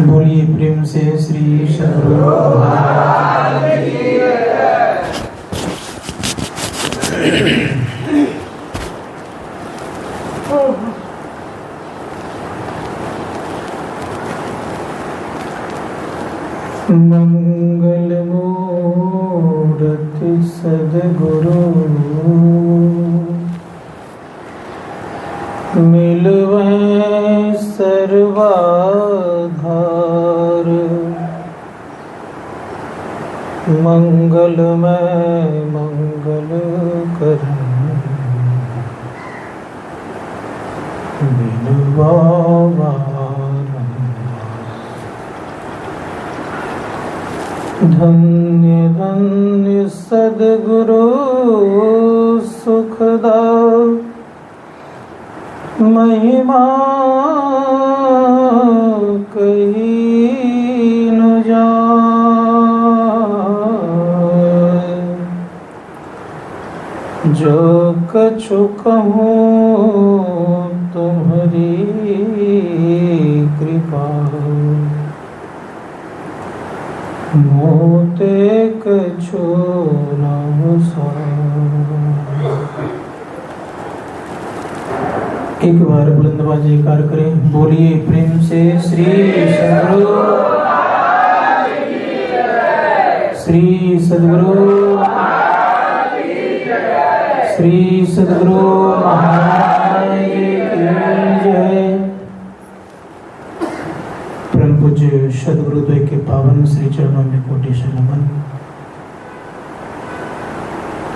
बोलिए प्रेम से श्री सद्गुरु महाराज की मंगल मूर्ति सद्गुरु मिलवै सर्वाधार। मंगलमय मंगल कर धन्य धन्य सद्गुरु सुखदा महिमा कही न जाए। जो कछु कहूँ तुम्हारी कृपा मोते कछु न एक बार बुलंद आवाज जयकार करें। बोलिए प्रेम से श्री सद्गुरु श्री सद्गुरु श्री सद्गुरु महाराज की जय। परम पूज्य सद्गुरुदेव के पावन श्री चरणों में कोटि नमन।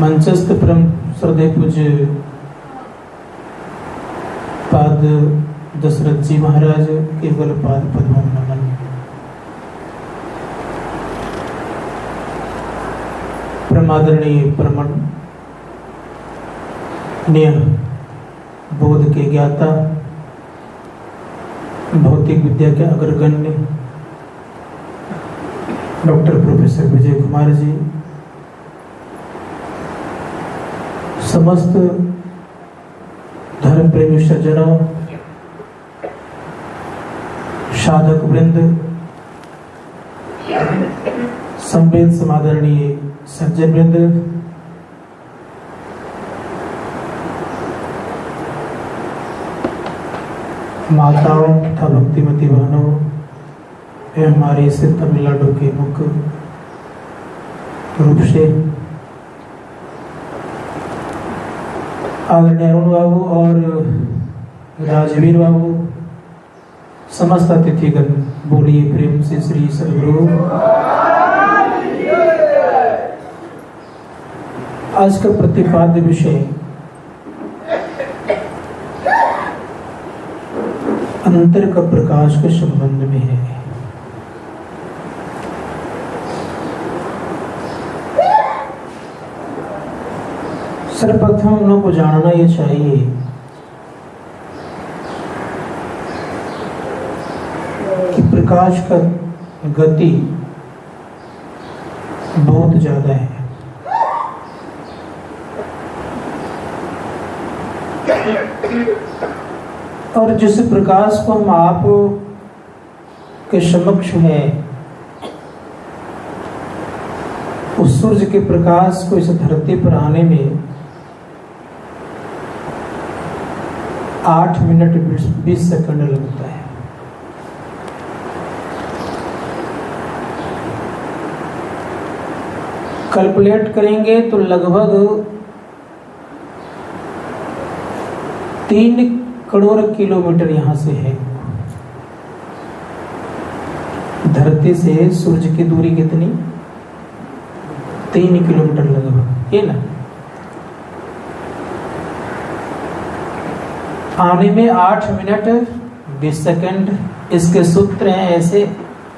मंचस्थ परम श्रद्धेय पूज्य पाद दशरथ जी महाराज केवल पाद पद्मों नमन। परमादरणीय परमण्य बोध के ज्ञाता भौतिक विद्या के अग्रगण्य डॉक्टर प्रोफेसर विजय कुमार जी, समस्त धर्म प्रेमी सज्जनों, साधक वृंद, संवेद समादरणीय सज्जन वृंद, माताओं तथा भक्तिमती बहनों एवं हमारे इस तमिलनाडु के मुख्य रूप से आदरणीय अरुण बाबू और राजवीर बाबू, समस्त अतिथिगण, बोलिए प्रेम से श्री सद्गुरु। आज का प्रतिपाद्य विषय अंतर का प्रकाश के संबंध में है। सर्वप्रथम हम लोग को जानना ये चाहिए कि प्रकाश का गति बहुत ज्यादा है। और जिस प्रकाश को हम आप के समक्ष है, उस सूर्य के प्रकाश को इस धरती पर आने में 8 मिनट 20 सेकंड लगता है। कैलकुलेट करेंगे तो लगभग 3 करोड़ किलोमीटर यहां से है। धरती से सूर्य की दूरी कितनी? 3 किलोमीटर लगभग, ये ना। आने में 8 मिनट 20 सेकंड। इसके सूत्र हैं ऐसे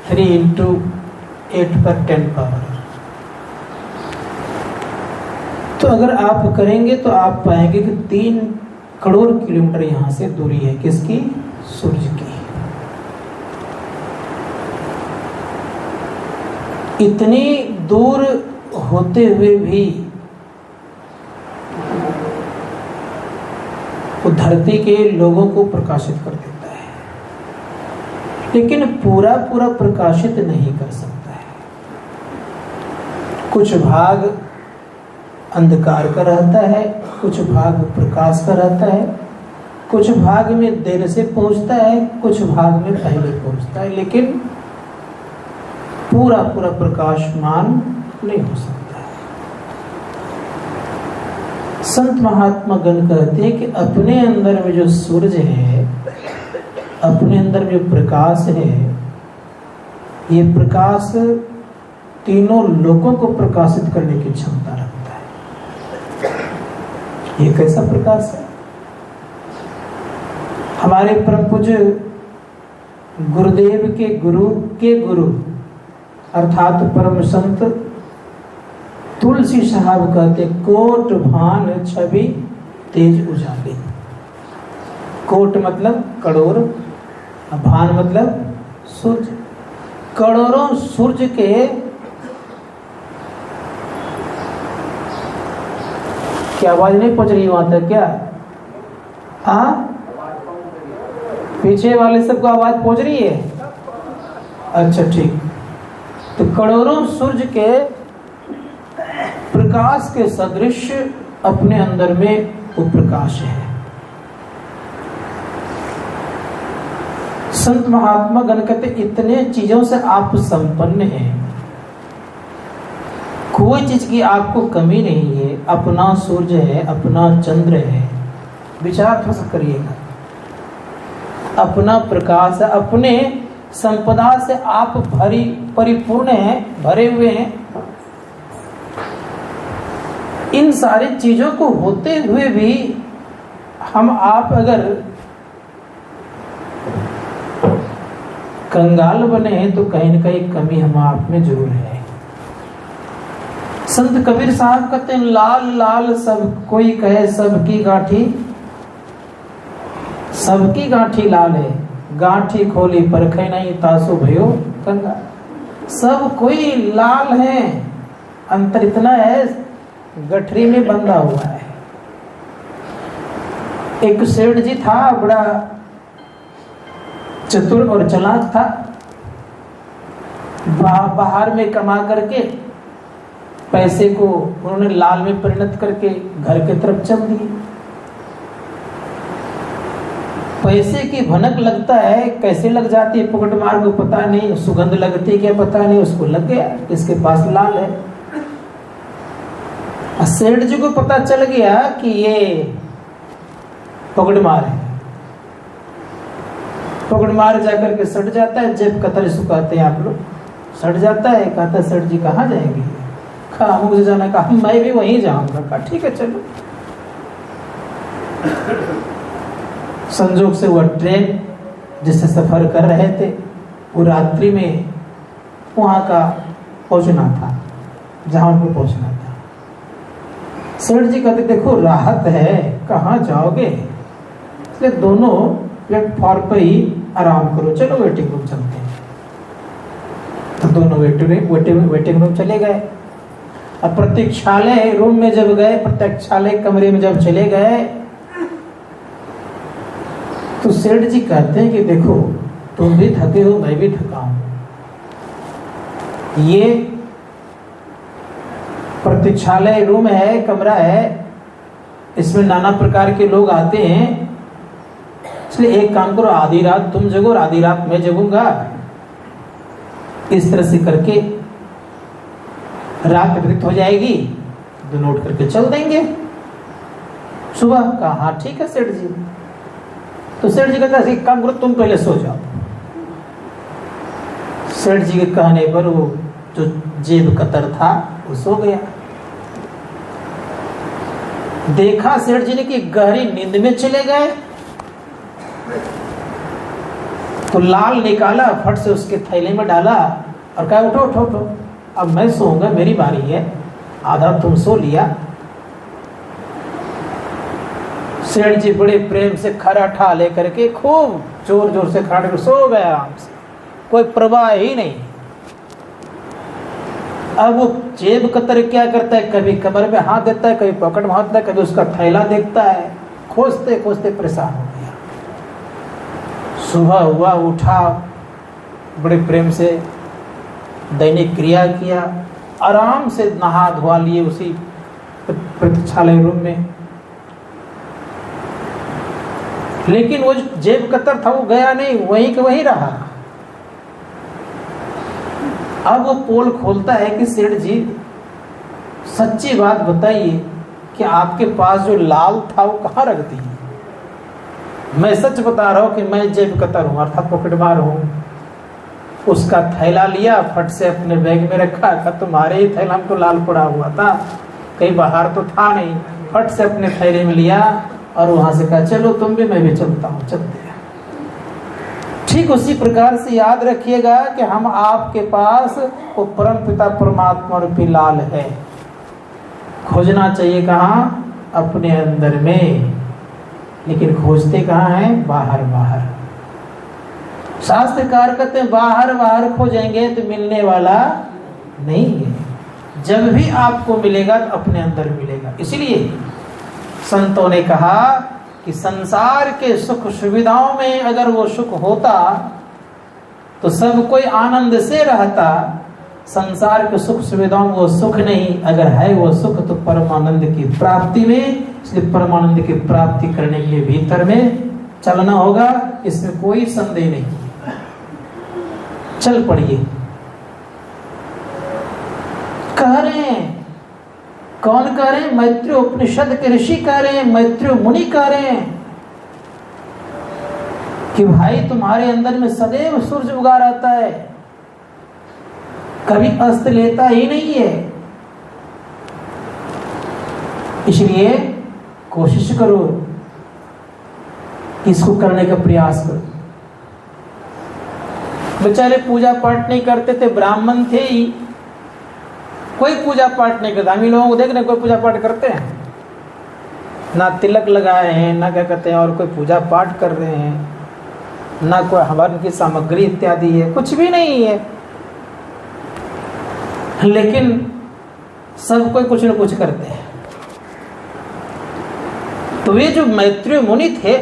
3 × 8 पर 10 पावर। तो अगर आप करेंगे तो आप पाएंगे कि 3 करोड़ किलोमीटर यहां से दूरी है। किसकी? सूर्य की। इतनी दूर होते हुए भी वो धरती के लोगों को प्रकाशित कर देता है। लेकिन पूरा पूरा प्रकाशित नहीं कर सकता है। कुछ भाग अंधकार का रहता है, कुछ भाग प्रकाश का रहता है, कुछ भाग में देर से पहुंचता है, कुछ भाग में पहले पहुंचता है, लेकिन पूरा पूरा प्रकाशमान नहीं हो सकता है। संत महात्मा गण कहते हैं कि अपने अंदर में जो सूरज है, अपने अंदर में जो प्रकाश है, ये प्रकाश तीनों लोगों को प्रकाशित करने की क्षमता रखता है। ये कैसा प्रकाश है? हमारे परम पूज्य गुरुदेव के गुरु अर्थात परम संत तुलसी साहब कहते, कोट भान छवि तेज उजाले। कोट मतलब करोड़, भान मतलब सूरज। करोड़ों सूरज के क्या आवाज नहीं पहुंच रही वहां तक क्या? हाँ, पीछे वाले सबको आवाज पहुंच रही है? अच्छा ठीक। तो करोड़ों सूरज के प्रकाश के सदृश अपने अंदर में वो प्रकाश है। संत महात्मा गण कहते इतने चीजों से आप संपन्न हैं, कोई चीज की आपको कमी नहीं है। अपना सूर्य है, अपना चंद्र है, विचार थोड़ा सा करिएगा। अपना प्रकाश है, अपने संपदा से आप परिपूर्ण हैं, भरे हुए हैं। इन सारी चीजों को होते हुए भी हम आप अगर कंगाल बने हैं तो कहीं न कहीं कमी हम आप में जरूर है। संत कबीर साहब कहते हैं, लाल लाल सब कोई कहे सबकी गांठी, सबकी गांठी लाल है, गांठी खोली परखे नहीं तासो भयो कंगाल। सब कोई लाल है, अंतर इतना है गठरी में बंधा हुआ है। एक सेठ जी था, बड़ा चतुर और चालाक था। बाहर में कमा करके पैसे को उन्होंने लाल में परिणत करके घर की तरफ चल दिए। पैसे की भनक लगता है, कैसे लग जाती है पकड़ मार को पता नहीं, सुगंध लगती है क्या पता नहीं, उसको लग गया, इसके पास लाल है। सेठ जी को पता चल गया कि ये पकड़ मार है। पकड़ मार जाकर के सट जाता है, जेब कतर सुखाते हैं आप लोग, सट जाता है। कहता है सेठ जी कहाँ जाएंगे? कहा मुझे जाना, कहा मैं भी वहीं जाऊंगा। कहा ठीक है चलो। संजोग से वह ट्रेन जिससे सफर कर रहे थे वो रात्रि में वहां का पहुंचना था जहां उनको पहुंचना था। सेठ जी कहते देखो राहत है, कहाँ जाओगे? इसलिए दोनों प्लेटफॉर्म पर ही आराम करो, चलो वेटिंग रूम चलते हैं। तो दोनों वेटिंग रूम चले गए। अब प्रतीक्षालय रूम में जब गए, प्रतीक्षालय कमरे में जब चले गए तो सेठ जी कहते हैं कि देखो तुम भी थके हो, मैं भी थका हूं। ये प्रतीक्षालय रूम है, कमरा है, इसमें नाना प्रकार के लोग आते हैं। इसलिए एक काम करो, आधी रात तुम जगो और आधी रात मैं जगूंगा। इस तरह से करके रात व्यतीत हो जाएगी, तो नोट करके चल देंगे। सुबह कहा हाँ ठीक है सेठ जी। तो सेठ जी कहता है एक काम करो, तुम पहले सो जाओ। सेठ जी के कहने पर वो जो जेब कतर था वो सो गया। देखा सेठ जी ने कि गहरी नींद में चले गए, तो लाल निकाला, फट से उसके थैले में डाला और कहा उठो उठो उठो, अब मैं सोऊंगा, मेरी बारी है, आधा तुम सो लिया। सेठ जी बड़े प्रेम से खराठा लेकर के खूब जोर जोर से खराटे कर सो गया आराम से, कोई प्रवाह ही नहीं। अब वो जेब कतर क्या करता है, कभी कमर में हाथ देता है, कभी पॉकेट में हाथ देता है, कभी उसका थैला देखता है, खोजते खोजते परेशान हो गया। सुबह हुआ, उठा, बड़े प्रेम से दैनिक क्रिया किया, आराम से नहा धोआ लिए उसी प्रतीक्षालय रूम में। लेकिन वो जेब कतर था वो गया नहीं, वहीं के वहीं रहा। अब वो पोल खोलता है कि सेठ जी सच्ची बात बताइए कि आपके पास जो लाल था वो कहाँ रख दी? मैं सच बता रहा हूं कि मैं जेब कतर हूं, अर्थात पॉकेटमार हूं। उसका थैला लिया, फट से अपने बैग में रखा, कहा तुम्हारे ही थैला में तो लाल पड़ा हुआ था, कहीं बाहर तो था नहीं। फट से अपने थैले में लिया और वहां से कहा चलो तुम भी मैं भी चलता हूं। चलते हैं। ठीक उसी प्रकार से याद रखिएगा कि हम आपके पास वो परम पिता परमात्मा रूपी लाल है। खोजना चाहिए कहाँ? अपने अंदर में, लेकिन खोजते कहाँ हैं? बाहर बाहर। शास्त्रकार कहते हैं बाहर बाहर खोजेंगे तो मिलने वाला नहीं है। जब भी आपको मिलेगा तो अपने अंदर मिलेगा। इसलिए संतों ने कहा कि संसार के सुख सुविधाओं में अगर वो सुख होता तो सब कोई आनंद से रहता। संसार के सुख सुविधाओं में वो सुख नहीं, अगर है वो सुख तो परमानंद की प्राप्ति में। इसलिए परमानंद की प्राप्ति करने के लिए भीतर में चलना होगा, इसमें कोई संदेह नहीं। चल पड़िए। कह रहे हैं, कौन कह रहे हैं? मैत्रेय उपनिषद के ऋषि कह रहे हैं, मैत्रेय मुनि कह रहे हैं कि भाई तुम्हारे अंदर में सदैव सूरज उगा रहता है, कभी अस्त लेता ही नहीं है। इसलिए कोशिश करो, इसको करने का प्रयास करो। बेचारे पूजा पाठ नहीं करते थे, ब्राह्मण थे ही, कोई पूजा पाठ नहीं करता। हम ही लोगों को देख रहे कोई पूजा पाठ करते हैं? ना तिलक लगाए हैं, ना क्या कहते हैं और कोई पूजा पाठ कर रहे हैं, ना कोई हवन की सामग्री इत्यादि है, कुछ भी नहीं है। लेकिन सब कोई कुछ न कुछ करते हैं। तो वे जो मैत्रेय मुनि थे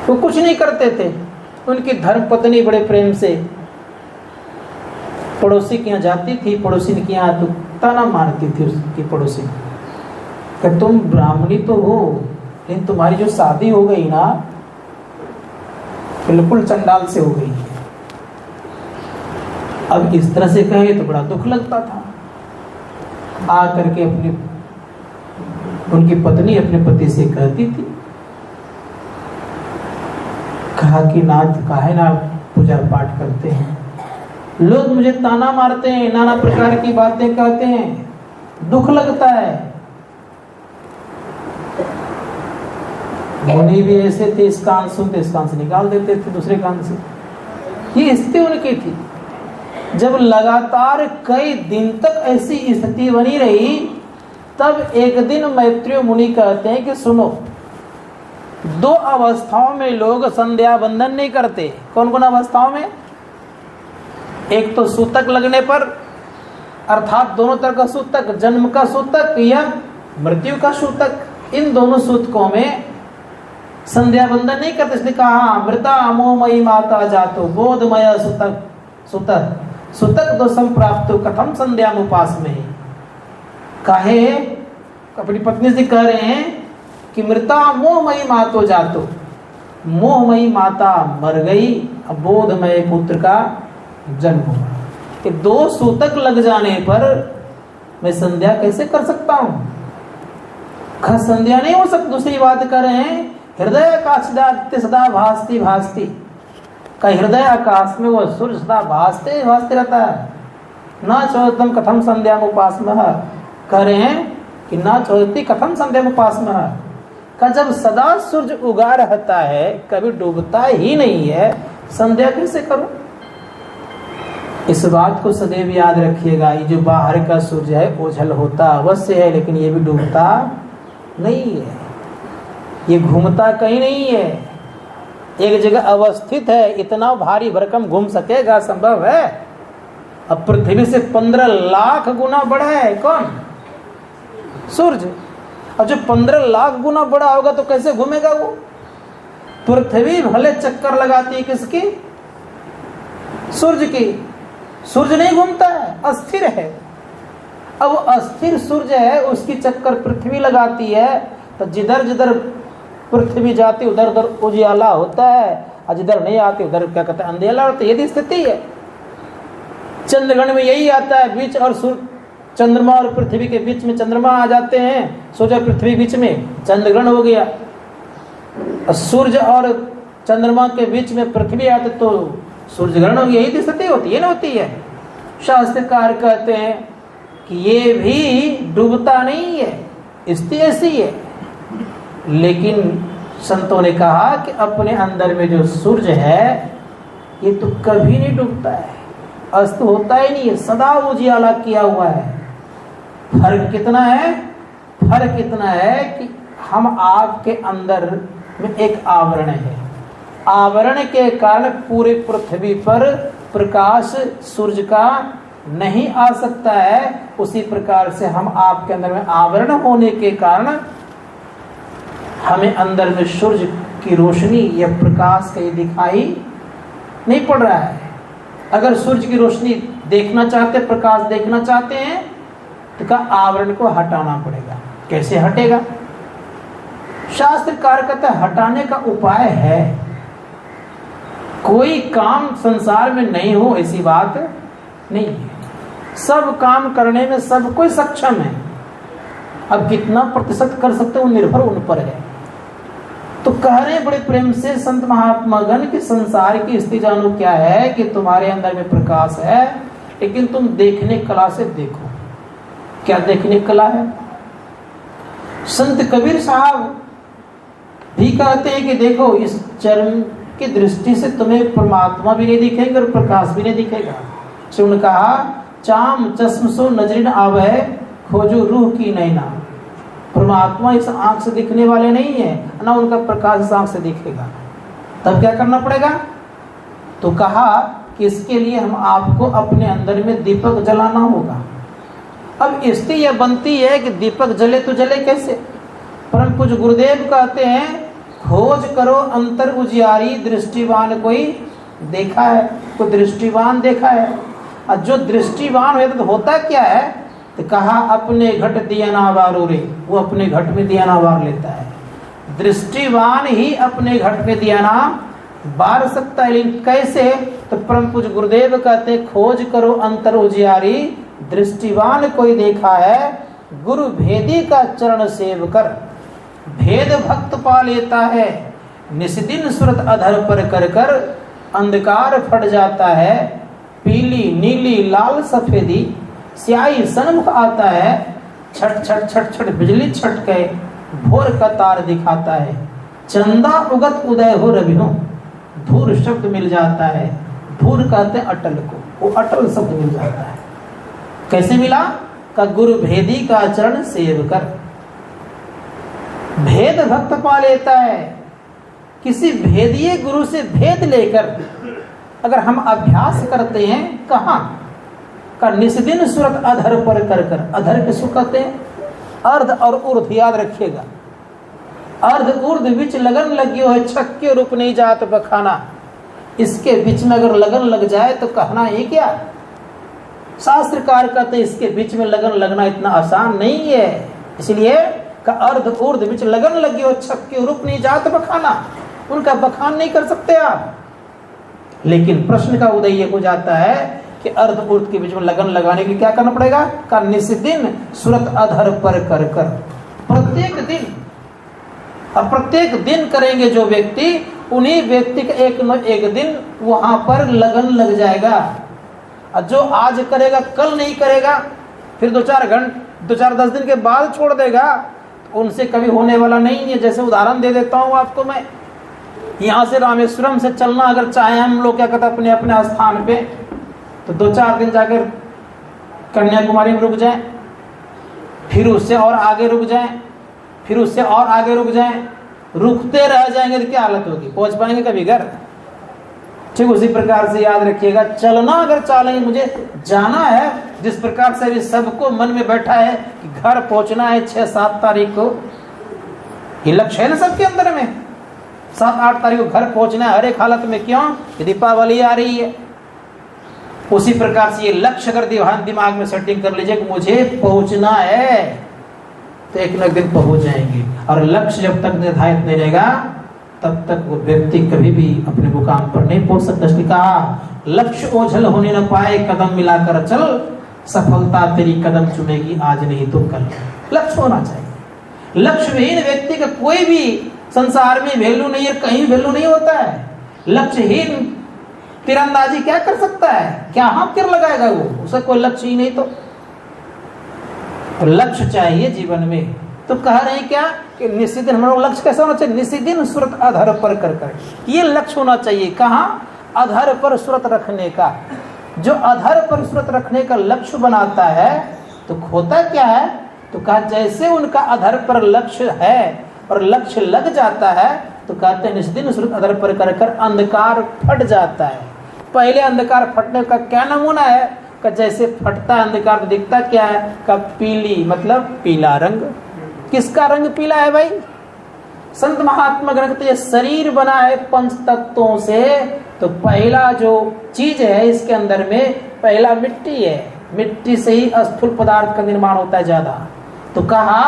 वो कुछ नहीं करते थे। उनकी धर्म पत्नी बड़े प्रेम से पड़ोसी के यहाँ जाती थी, पड़ोसी के यहाँ तो ताना मारती थी उसकी पड़ोसी कि तुम ब्राह्मणी तो हो, लेकिन तुम्हारी जो शादी हो गई ना बिल्कुल चंडाल से हो गई। अब इस तरह से कहे तो बड़ा दुख लगता था। आ करके उनकी पत्नी अपने पति से कहती थी, कहा कि नाथ काहे ना पूजा पाठ करते हैं, लोग मुझे ताना मारते हैं, नाना प्रकार की बातें कहते हैं, दुख लगता है। मुनि भी ऐसे थे, इस कान सुनते इस कान से निकाल देते थे दूसरे कान से। ये स्थिति उनकी थी। जब लगातार कई दिन तक ऐसी स्थिति बनी रही, तब एक दिन मैत्रेय मुनि कहते हैं कि सुनो, दो अवस्थाओं में लोग संध्या बंदन नहीं करते। कौन कौन अवस्थाओं में? एक तो सूतक लगने पर, अर्थात दोनों तरह का सूतक, जन्म का सूतक या मृत्यु का सूतक। इन दोनों सूतकों में संध्या बंदन नहीं करते। इसलिए कहा मृता अमोमयी माता जातो बोधमय सूतक सूतक सूतक दोषम प्राप्त कथम संध्या उपास में। काहे अपनी पत्नी से कह रहे हैं कि मृता मोहमयी मातो जातो, मोहमयी माता मर गई, अब बोधमय पुत्र का जन्म हुआ। कि दो सूतक लग जाने पर मैं संध्या कैसे कर सकता हूं? संध्या नहीं हो सकती। दूसरी बात कर रहे हैं हृदय आकाश सदा भासती भासती, का हृदय आकाश में वो सूर्य सदा भासते भासते रहता है। न चौदम कथम संध्या उपासना, कह रहे हैं कि न चौदती कथम संध्या उपासना का जब सदा सूर्य उगा रहता है, कभी डूबता ही नहीं है, संध्या कैसे करूं? इस बात को सदैव याद रखिएगा। ये जो बाहर का सूर्य है ओझल होता अवश्य है, लेकिन ये भी डूबता नहीं है, ये घूमता कहीं नहीं है, एक जगह अवस्थित है। इतना भारी भरकम घूम सकेगा? संभव है? अब पृथ्वी से 15 लाख गुना बड़ा है कौन? सूर्य। अब जो 15 लाख गुना बड़ा होगा तो कैसे घूमेगा वो? पृथ्वी भले चक्कर लगाती है किसकी? सूर्य नहीं घूमता है, अस्थिर है। अब अस्थिर सूर्य है, उसकी चक्कर पृथ्वी लगाती है, तो जिधर जिधर पृथ्वी जाती उधर उधर उजियाला होता है, और जिधर नहीं आती उधर क्या कहते हैं, अंधेला होता है। यदि स्थिति है चंद्रग्रहण में यही आता है, बीच और चंद्रमा और पृथ्वी के बीच में चंद्रमा आ जाते हैं, सूर्य और पृथ्वी बीच में चंद्रग्रहण हो गया। सूर्य और चंद्रमा के बीच में पृथ्वी आते तो सूर्य ग्रहण हो गया। यही स्थिति होती है ना, होती है। शास्त्रकार कहते हैं कि ये भी डूबता नहीं है, स्थिति ऐसी है। लेकिन संतों ने कहा कि अपने अंदर में जो सूर्य है ये तो कभी नहीं डूबता है, अस्त होता ही नहीं है, सदा उजियाला किया हुआ है। फर्क कितना है? फर्क इतना है कि हम आपके अंदर में एक आवरण है, आवरण के कारण पूरे पृथ्वी पर प्रकाश सूर्य का नहीं आ सकता है। उसी प्रकार से हम आपके अंदर में आवरण होने के कारण हमें अंदर में सूर्य की रोशनी या प्रकाश कहीं दिखाई नहीं पड़ रहा है। अगर सूर्य की रोशनी देखना चाहते, प्रकाश देखना चाहते हैं, तो का आवरण को हटाना पड़ेगा। कैसे हटेगा? शास्त्रकार कहते हैं हटाने का उपाय है। कोई काम संसार में नहीं हो ऐसी बात नहीं है, सब काम करने में सब कोई सक्षम है। अब कितना प्रतिशत कर सकते वो निर्भर उन पर है। तो कह रहे बड़े प्रेम से संत महात्मागण के संसार की स्थिति जानो क्या है कि तुम्हारे अंदर में प्रकाश है, लेकिन तुम देखने कला से देखो। क्या देखने कला है? संत कबीर साहब भी कहते हैं कि देखो इस चर्म की दृष्टि से तुम्हें परमात्मा भी नहीं दिखेगा और प्रकाश भी नहीं दिखेगा। उन्होंने कहा चाम चश्म सो नजरिन आवे खोजो रूह की नैना। परमात्मा इस आंख से दिखने वाले नहीं है, ना उनका प्रकाश इस आंख से दिखेगा। तब क्या करना पड़ेगा? तो कहा कि इसके लिए हम आपको अपने अंदर में दीपक जलाना होगा। अब स्थिति यह बनती है कि दीपक जले तो जले कैसे? परम पूज्य गुरुदेव कहते हैं खोज करो अंतर उजियारी, दृष्टिवान कोई देखा है, कोई दृष्टिवान देखा है। और जो दृष्टिवान है तो होता क्या है? तो कहा अपने घट दिया ना वारो रे, वो अपने घट में दिया ना वार लेता है। दृष्टिवान ही अपने घट में दिया ना बार सकता है। लेकिन कैसे? तो परम पूज्य गुरुदेव कहते खोज करो अंतर उजियारी, दृष्टिवान कोई देखा है, गुरु भेदी का चरण सेव कर। भेद भक्त पा लेता है, निस्दिन सुरत अधर पर कर कर अंधकार फट जाता है। पीली नीली लाल सफेदी स्याही सन्मुख आता है, छट छट छट छट बिजली छटके भोर का तार दिखाता है। चंदा उगत उदय हो रवियों, धूर शब्द मिल जाता है। धूर कहते अटल को, वो अटल शब्द मिल जाता है। कैसे मिला? का गुरु भेदी का चरण सेव कर। भेद भक्त पा लेता है। किसी भेदीय गुरु से भेद लेकर अगर हम अभ्यास करते हैं, कहाँ का निस्दिन सुरत अधर पर कर कर। अधर के सुख कहते हैं अर्ध और ऊर्ध, याद रखिएगा। अर्ध ऊर्ध बीच लगन लगी हो है, छक्के रूप नहीं जात बखाना। इसके बीच में अगर लगन लग जाए तो कहना ही क्या? शास्त्रकार कहते हैं इसके बीच में लगन लगना इतना आसान नहीं है। इसलिए का अर्ध ऊर्ध बीच लगन लगी हो, छक्के रूप नहीं जात बखाना। उनका बखान नहीं कर सकते आप। लेकिन प्रश्न का उदय ये हो जाता है कि अर्ध ऊर्ध के बीच में लगन लगाने के लिए क्या करना पड़ेगा? का निस्दिन सुरत अधर पर कर कर। प्रत्येक दिन, अब प्रत्येक दिन करेंगे जो व्यक्ति, उन्हीं व्यक्ति का एक न एक दिन वहां पर लगन लग जाएगा। और जो आज करेगा कल नहीं करेगा, फिर 2-4 दिन के बाद छोड़ देगा, तो उनसे कभी होने वाला नहीं है। जैसे उदाहरण दे देता हूं आपको मैं, यहाँ से रामेश्वरम से चलना अगर चाहे हम लोग क्या कहते अपने अपने स्थान पे, तो 2-4 दिन जाकर कन्याकुमारी में रुक जाएं, फिर उससे और आगे रुक जाएं, फिर उससे और आगे रुक जाएं। रुकते रह जाएंगे तो क्या हालत होगी? पहुंच पाएंगे कभी घर? ठीक उसी प्रकार से याद रखिएगा, चलना अगर चाहेंगे, मुझे जाना है, जिस प्रकार से अभी सबको मन में बैठा है कि घर पहुंचना है 6-7 तारीख को, ये लक्ष्य है ना सबके अंदर में। 7-8 तारीख को घर पहुंचना है हर एक हालत में। क्यों? दीपावली आ रही है, उसी प्रकार से ये लक्ष्य अगर दिमाग में सेटिंग कर लीजिए कि मुझे पहुंचना है, तो एक न एक दिन पहुंच जाएंगे। और लक्ष्य जब तक निर्धारित नहीं रहेगा तब तक वो व्यक्ति कभी भी अपने मुकाम पर नहीं पहुंच सकता। इसलिए कहा लक्ष्य ओझल होने न पाए, कदम मिलाकर चल, सफलता तेरी कदम चुमेगी आज नहीं तो कल। लक्ष्य होना चाहिए। लक्ष्य विहीन व्यक्ति का कोई भी संसार में वैल्यू नहीं है, कहीं वैल्यू नहीं होता है। लक्ष्यहीन तीरंदाजी क्या कर सकता है, क्या हाथ तीर लगाएगा वो, उसका कोई लक्ष्य ही नहीं। तो लक्ष्य चाहिए जीवन में। तो कह रहे हैं क्या कि निश्चित दिन हमारा लक्ष्य कैसा होना चाहिए, निश्चित दिन सुरत अधर पर कर ये लक्ष्य होना चाहिए। कहाँ, अधर पर सुरत रखने का। जो अधर पर सुरत रखने का लक्ष्य बनाता है तो होता क्या है, तो कहा जैसे उनका अधर पर लक्ष्य है और लक्ष्य लग जाता है तो कहते हैं निश्चित दिन सुरत अधर पर कर अंधकार फट जाता है। पहले अंधकार फटने का क्या नमूना है, का जैसे फटता है अंधकार तो दिखता क्या है, का पीली मतलब पीला रंग। किसका रंग पीला है भाई, संत महात्मा ग्रंथ ये शरीर बना है पंच तत्वों से। तो पहला जो चीज है इसके अंदर में पहला मिट्टी है, मिट्टी से ही स्थूल पदार्थ का निर्माण होता है ज्यादा। तो कहा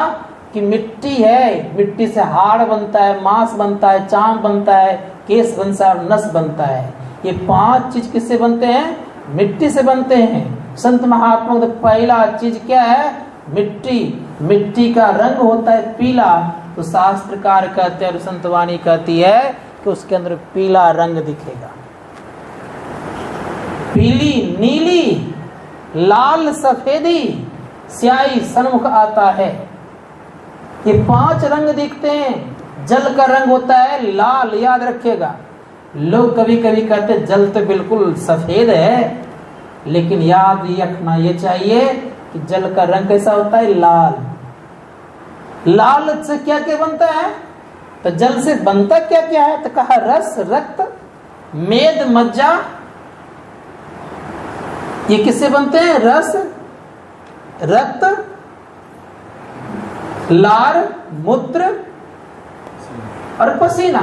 कि मिट्टी है, मिट्टी से हाड़ बनता है, मांस बनता है, चाम बनता है, केश बनता है और नस बनता है। ये 5 चीज किससे बनते हैं, मिट्टी से बनते हैं। संत महात्मा तो पहला चीज क्या है, मिट्टी। मिट्टी का रंग होता है पीला। तो शास्त्रकार कहते हैं और संतवाणी कहती है कि उसके अंदर पीला रंग दिखेगा। पीली, नीली, लाल, सफेदी, स्याही सन्मुख आता है। ये 5 रंग दिखते हैं। जल का रंग होता है लाल, याद रखिएगा। लोग कभी कभी कहते हैं जल तो बिल्कुल सफेद है, लेकिन याद रखना ये चाहिए कि जल का रंग कैसा होता है, लाल। लाल से क्या क्या बनता है, तो जल से बनता क्या क्या है, तो कहा रस, रक्त, मेद, मज्जा। ये किससे बनते हैं, रस, रक्त, लार, मूत्र और पसीना।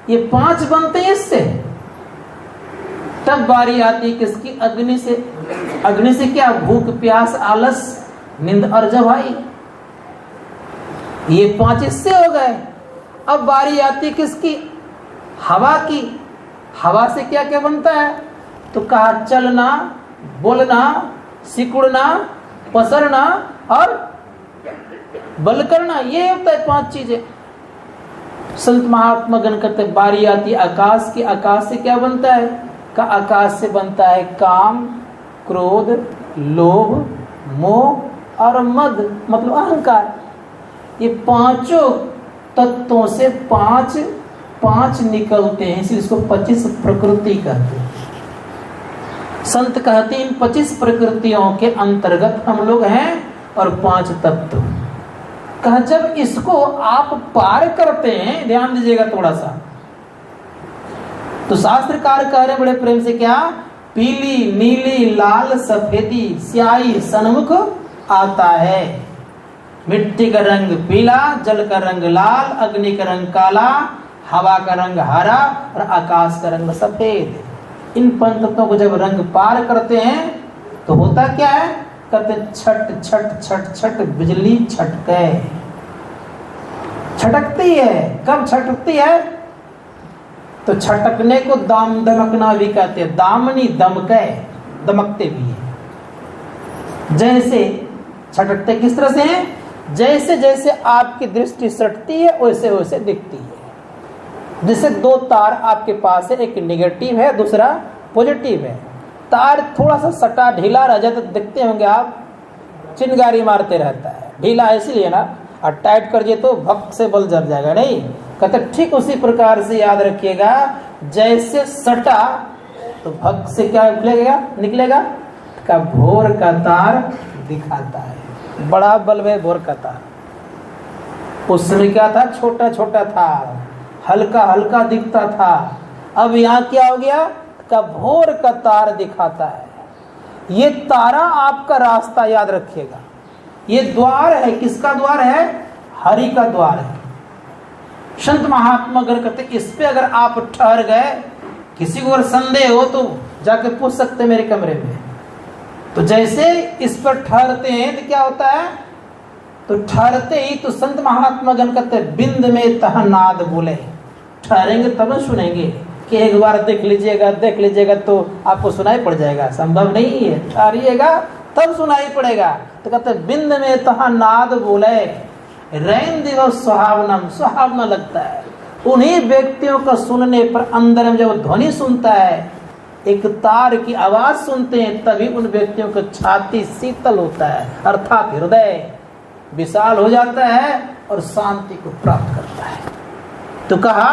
ये 5 बनते हैं इससे। तब बारी आती किसकी, अग्नि से। अग्नि से क्या, भूख, प्यास, आलस, नींद और जवाई। ये 5 इससे हो गए। अब बारी आती किसकी, हवा की। हवा से क्या क्या बनता है, तो कहा चलना, बोलना, सिकुड़ना, पसरना और बल करना। ये होता है 5 चीजें। संत महात्मा गण कहते बारी आती आकाश की। आकाश से क्या बनता है, का आकाश से बनता है काम, क्रोध, लोभ, मोह और मद मतलब अहंकार। ये 5 तत्वों से 5 निकलते हैं, इसलिए इसको 25 प्रकृति कहते हैं। संत कहते हैं इन 25 प्रकृतियों के अंतर्गत हम लोग हैं और 5 तत्व। कहा जब इसको आप पार करते हैं, ध्यान दीजिएगा थोड़ा सा, तो शास्त्रकार कह रहे बड़े प्रेम से क्या, पीली, नीली, लाल, सफेदी, स्याही सन्मुख आता है। मिट्टी का रंग पीला, जल का रंग लाल, अग्नि का रंग काला, हवा का रंग हरा और आकाश का रंग सफेद। इन 5 तत्वों को जब रंग पार करते हैं तो होता क्या है, कहते छट छट छट छट बिजली छटके। छटकती है, कब छटकती है, तो छटकने को दाम दमकना भी कहते हैं। दामनी दमके, दमकते भी है। जैसे छटकते किस तरह से हैं, जैसे जैसे आपकी दृष्टि सटती है वैसे वैसे दिखती है। जैसे 2 तार आपके पास है, एक निगेटिव है दूसरा पॉजिटिव है। तार थोड़ा सा सटा ढीला रह जाता तो देखते होंगे आप, चिंगारी मारते रहता है। ढीला इसलिए ना, और टाइट कर दिए तो भक से बल जल जाएगा, नहीं कहते। ठीक उसी प्रकार से याद रखिएगा, जैसे सटा तो भक से क्या निकलेगा का भोर का तार दिखाता है। बड़ा बल्ब है भोर का तार। उस समय क्या था, छोटा छोटा था, हल्का हल्का दिखता था। अब यहाँ क्या हो गया, का भोर का तार दिखाता है। ये तारा आपका रास्ता, याद रखिएगा। ये द्वार है, किसका द्वार है, हरि का द्वार है। संत महात्मा अगर कहते इस पे अगर आप ठहर गए, किसी को अगर संदेह हो तो जाके पूछ सकते मेरे कमरे में। तो जैसे इस पर ठहरते हैं तो क्या होता है, तो ठहरते ही तो संत महात्मा गण कहते बिंद में तह नाद बोले, ठहरेंगे तब सुनेंगे कि एक बार देख लीजिएगा तो आपको सुनाई पड़ जाएगा, संभव नहीं है, ठहरिएगा तब सुनाई पड़ेगा। तो कहते बिंद में तह नाद बोले, रैन दिवस सुहावनम, सुहावना लगता है। उन्हीं व्यक्तियों का सुनने पर अंदर में जब ध्वनि सुनता है, एक तार की आवाज सुनते हैं, तभी उन व्यक्तियों का छाती शीतल होता है, अर्थात हृदय विशाल हो जाता है और शांति को प्राप्त करता है। तो कहा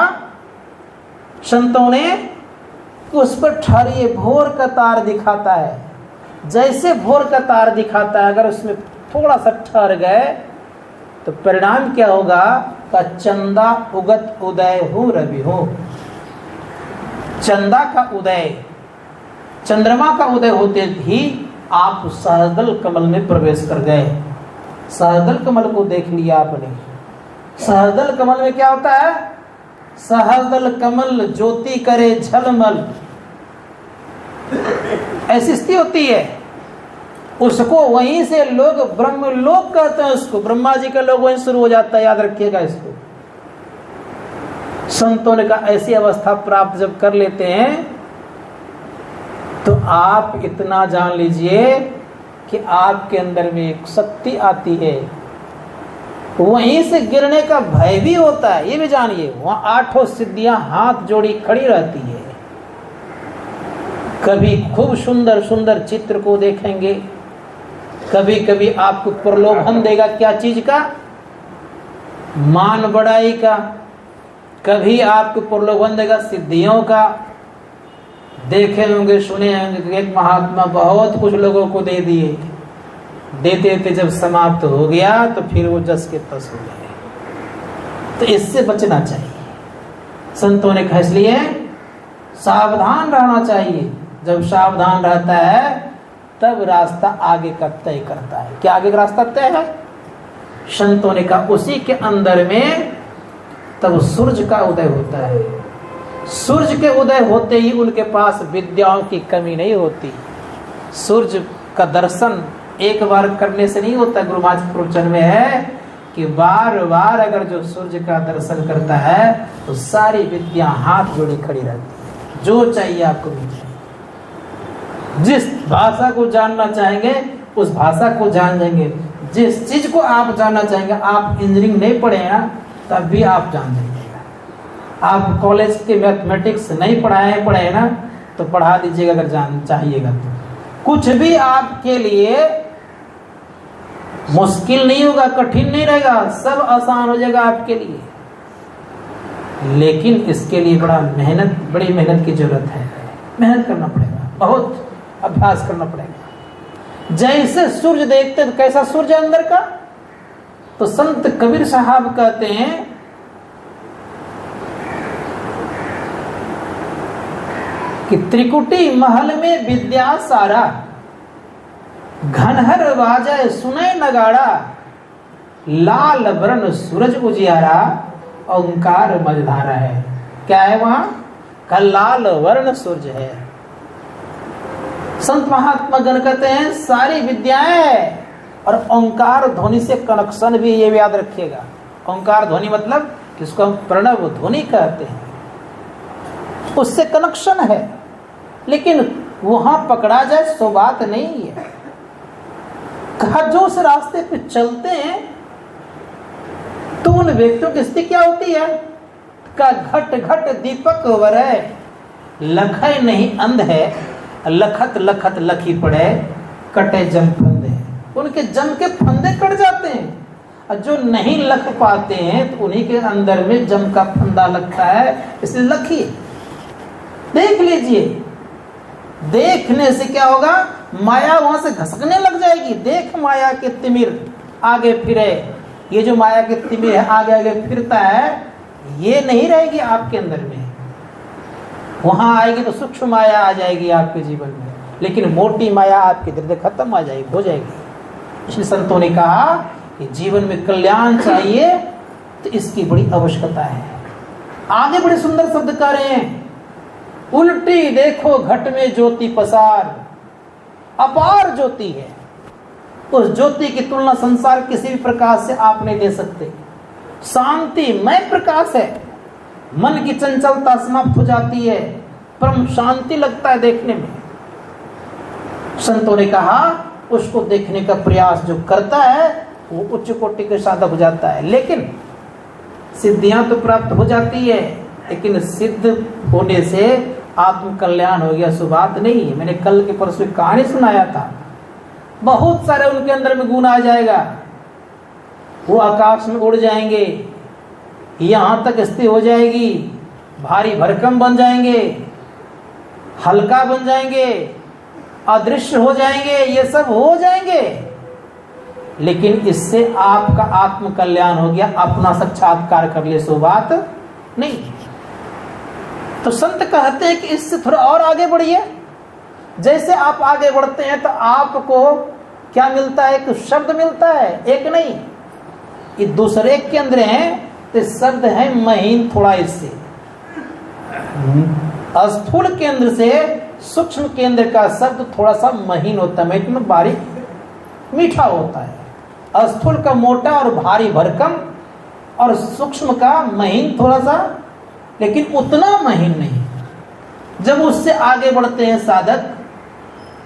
संतों ने कि उस पर ठहरिए, भोर का तार दिखाता है। जैसे भोर का तार दिखाता है, अगर उसमें थोड़ा सा ठहर गए तो परिणाम क्या होगा, का चंदा उगत उदय हो रवि हो। चंदा का उदय, चंद्रमा का उदय होते ही आप सहस्त्रदल कमल में प्रवेश कर गए। सहस्त्रदल कमल को देख लिया आपने। सहस्त्रदल कमल में क्या होता है, सहस्त्रदल कमल ज्योति करे झलमल, ऐसी स्थिति होती है। उसको वहीं से लोग ब्रह्मलोक कहते हैं, उसको ब्रह्मा जी का लोग वहीं शुरू हो जाता है, याद रखिएगा इसको। संतों ने कहा ऐसी अवस्था प्राप्त जब कर लेते हैं तो आप इतना जान लीजिए कि आपके अंदर में एक शक्ति आती है, वहीं से गिरने का भय भी होता है, ये भी जानिए। वहां 8 सिद्धियां हाथ जोड़ी खड़ी रहती है। कभी खूब सुंदर सुंदर चित्र को देखेंगे, कभी कभी आपको प्रलोभन देगा क्या चीज का, मान बढ़ाई का, कभी आपको प्रलोभन देगा सिद्धियों का। देखे होंगे, सुने होंगे कि एक महात्मा बहुत कुछ लोगों को दे दिए, देते देते जब समाप्त हो गया तो फिर वो जस के तस हो गए। तो इससे बचना चाहिए। संतों ने कहा इसलिए सावधान रहना चाहिए। जब सावधान रहता है तब रास्ता आगे का तय करता है। क्या आगे का रास्ता तय है? संतों ने कहा उसी के अंदर में तब सूर्य का उदय होता है। सूर्य के उदय होते ही उनके पास विद्याओं की कमी नहीं होती। सूर्य का दर्शन एक बार करने से नहीं होता। गुरु महाराज प्रवचन में है कि बार बार अगर जो सूर्य का दर्शन करता है तो सारी विद्या हाथ जोड़ी खड़ी रहती है, जो चाहिए आपको मिल जाए। जिस भाषा को जानना चाहेंगे उस भाषा को जान जाएंगे। जिस चीज को आप जानना चाहेंगे, आप इंजीनियरिंग नहीं पढ़े ना तब भी आप जान जाइएगा। आप कॉलेज के मैथमेटिक्स नहीं पढ़े ना तो पढ़ा दीजिएगा अगर जान चाहिएगा तो। कुछ भी आपके लिए मुश्किल नहीं होगा, कठिन नहीं रहेगा, सब आसान हो जाएगा आपके लिए। लेकिन इसके लिए बड़ी मेहनत की जरूरत है। मेहनत करना पड़ेगा, बहुत अभ्यास करना पड़ेगा। जैसे सूर्य देखते तो कैसा सूर्य अंदर का, तो संत कबीर साहब कहते हैं कि त्रिकुटी महल में विद्या सारा, घनहर बाजे सुने नगाड़ा, लाल वर्ण सूरज उजियारा, ओंकार मझधारा है। क्या है वहां का? लाल वर्ण सूरज है। संत महात्मा गण कहते हैं सारी विद्याएं है और ओंकार ध्वनि से कनेक्शन भी, ये भी याद रखिएगा। ओंकार ध्वनि मतलब किसको हम प्रणव ध्वनि कहते हैं, उससे कनेक्शन है। लेकिन वहां पकड़ा जाए सो बात नहीं है। कहा जो उस रास्ते पे चलते हैं तो उन व्यक्तियों की स्थिति क्या होती है? का घट घट दीपक वरय, लखय नहीं अंध है, लखत लखत लखी पड़े, कटे जम फंदे। उनके जम के फंदे कट जाते हैं। और जो नहीं लख पाते हैं तो उन्हीं के अंदर में जम का फंदा लगता है, इसलिए लखिए। देख लीजिए, देखने से क्या होगा? माया वहां से घसकने लग जाएगी। देख माया के तिमिर आगे फिरे, ये जो माया के तिमिर है आगे आगे फिरता है, ये नहीं रहेगी आपके अंदर में। वहां आएगी तो सूक्ष्म माया आ जाएगी आपके जीवन में, लेकिन मोटी माया आपके धीरे धीरे खत्म आ जाएगी, हो जाएगी। इसलिए संतों ने कहा कि जीवन में कल्याण चाहिए तो इसकी बड़ी आवश्यकता है। आगे बड़े सुंदर शब्द कह रहे हैं उल्टी देखो घट में ज्योति पसार, अपार ज्योति है। उस ज्योति की तुलना संसार किसी भी प्रकाश से आप नहीं दे सकते। शांतिमय प्रकाश है, मन की चंचलता समाप्त हो जाती है, परम शांति लगता है देखने में। संतों ने कहा उसको देखने का प्रयास जो करता है वो उच्च कोटि के साधक हो जाता है। लेकिन सिद्धियां तो प्राप्त हो जाती है, लेकिन सिद्ध होने से आत्म कल्याण हो गया, सो बात नहीं है। मैंने कल के परसों कहानी सुनाया था, बहुत सारे उनके अंदर में गुण आ जाएगा, वो आकाश में उड़ जाएंगे, यहां तक स्थिति हो जाएगी, भारी भरकम बन जाएंगे, हल्का बन जाएंगे, अदृश्य हो जाएंगे, ये सब हो जाएंगे। लेकिन इससे आपका आत्म कल्याण हो गया, अपना साक्षात्कार कर लिए, सो बात नहीं। तो संत कहते हैं कि इससे थोड़ा और आगे बढ़िए। जैसे आप आगे बढ़ते हैं तो आपको क्या मिलता है? एक शब्द मिलता है, एक नहीं, ये दूसरे के अंदर है। तो शब्द है महीन, थोड़ा इससे स्थूल केंद्र से सूक्ष्म केंद्र का शब्द थोड़ा सा महीन होता है, मतलब बारीक मीठा होता है। स्थूल का मोटा और भारी भरकम, और सूक्ष्म का महीन थोड़ा सा, लेकिन उतना महीन नहीं। जब उससे आगे बढ़ते हैं साधक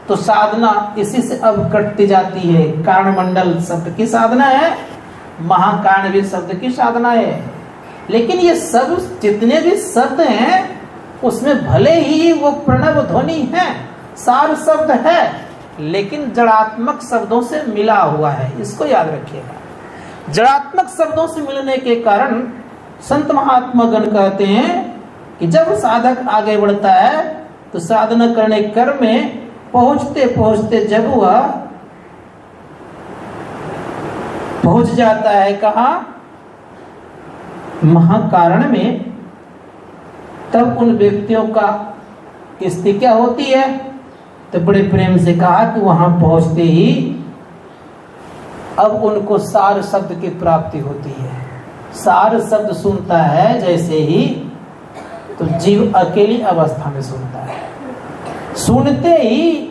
तो साधना इसी से अब कटती जाती है। कारण मंडल शब्द की साधना है, महाकारण भी शब्द की साधना है। लेकिन ये सब जितने भी शब्द हैं उसमें भले ही वो प्रणव ध्वनि है, सार शब्द है, लेकिन जड़ात्मक शब्दों से मिला हुआ है, इसको याद रखिएगा। जड़ात्मक शब्दों से मिलने के कारण संत महात्मा गण कहते हैं कि जब साधक आगे बढ़ता है तो साधना करने क्रम में पहुंचते पहुंचते जब वह पहुंच जाता है कहाँ? महाकारण में, तब उन व्यक्तियों का स्थिति क्या होती है? तो बड़े प्रेम से कहा कि वहां पहुंचते ही अब उनको सार शब्द की प्राप्ति होती है। सार शब्द सुनता है जैसे ही, तो जीव अकेली अवस्था में सुनता है। सुनते ही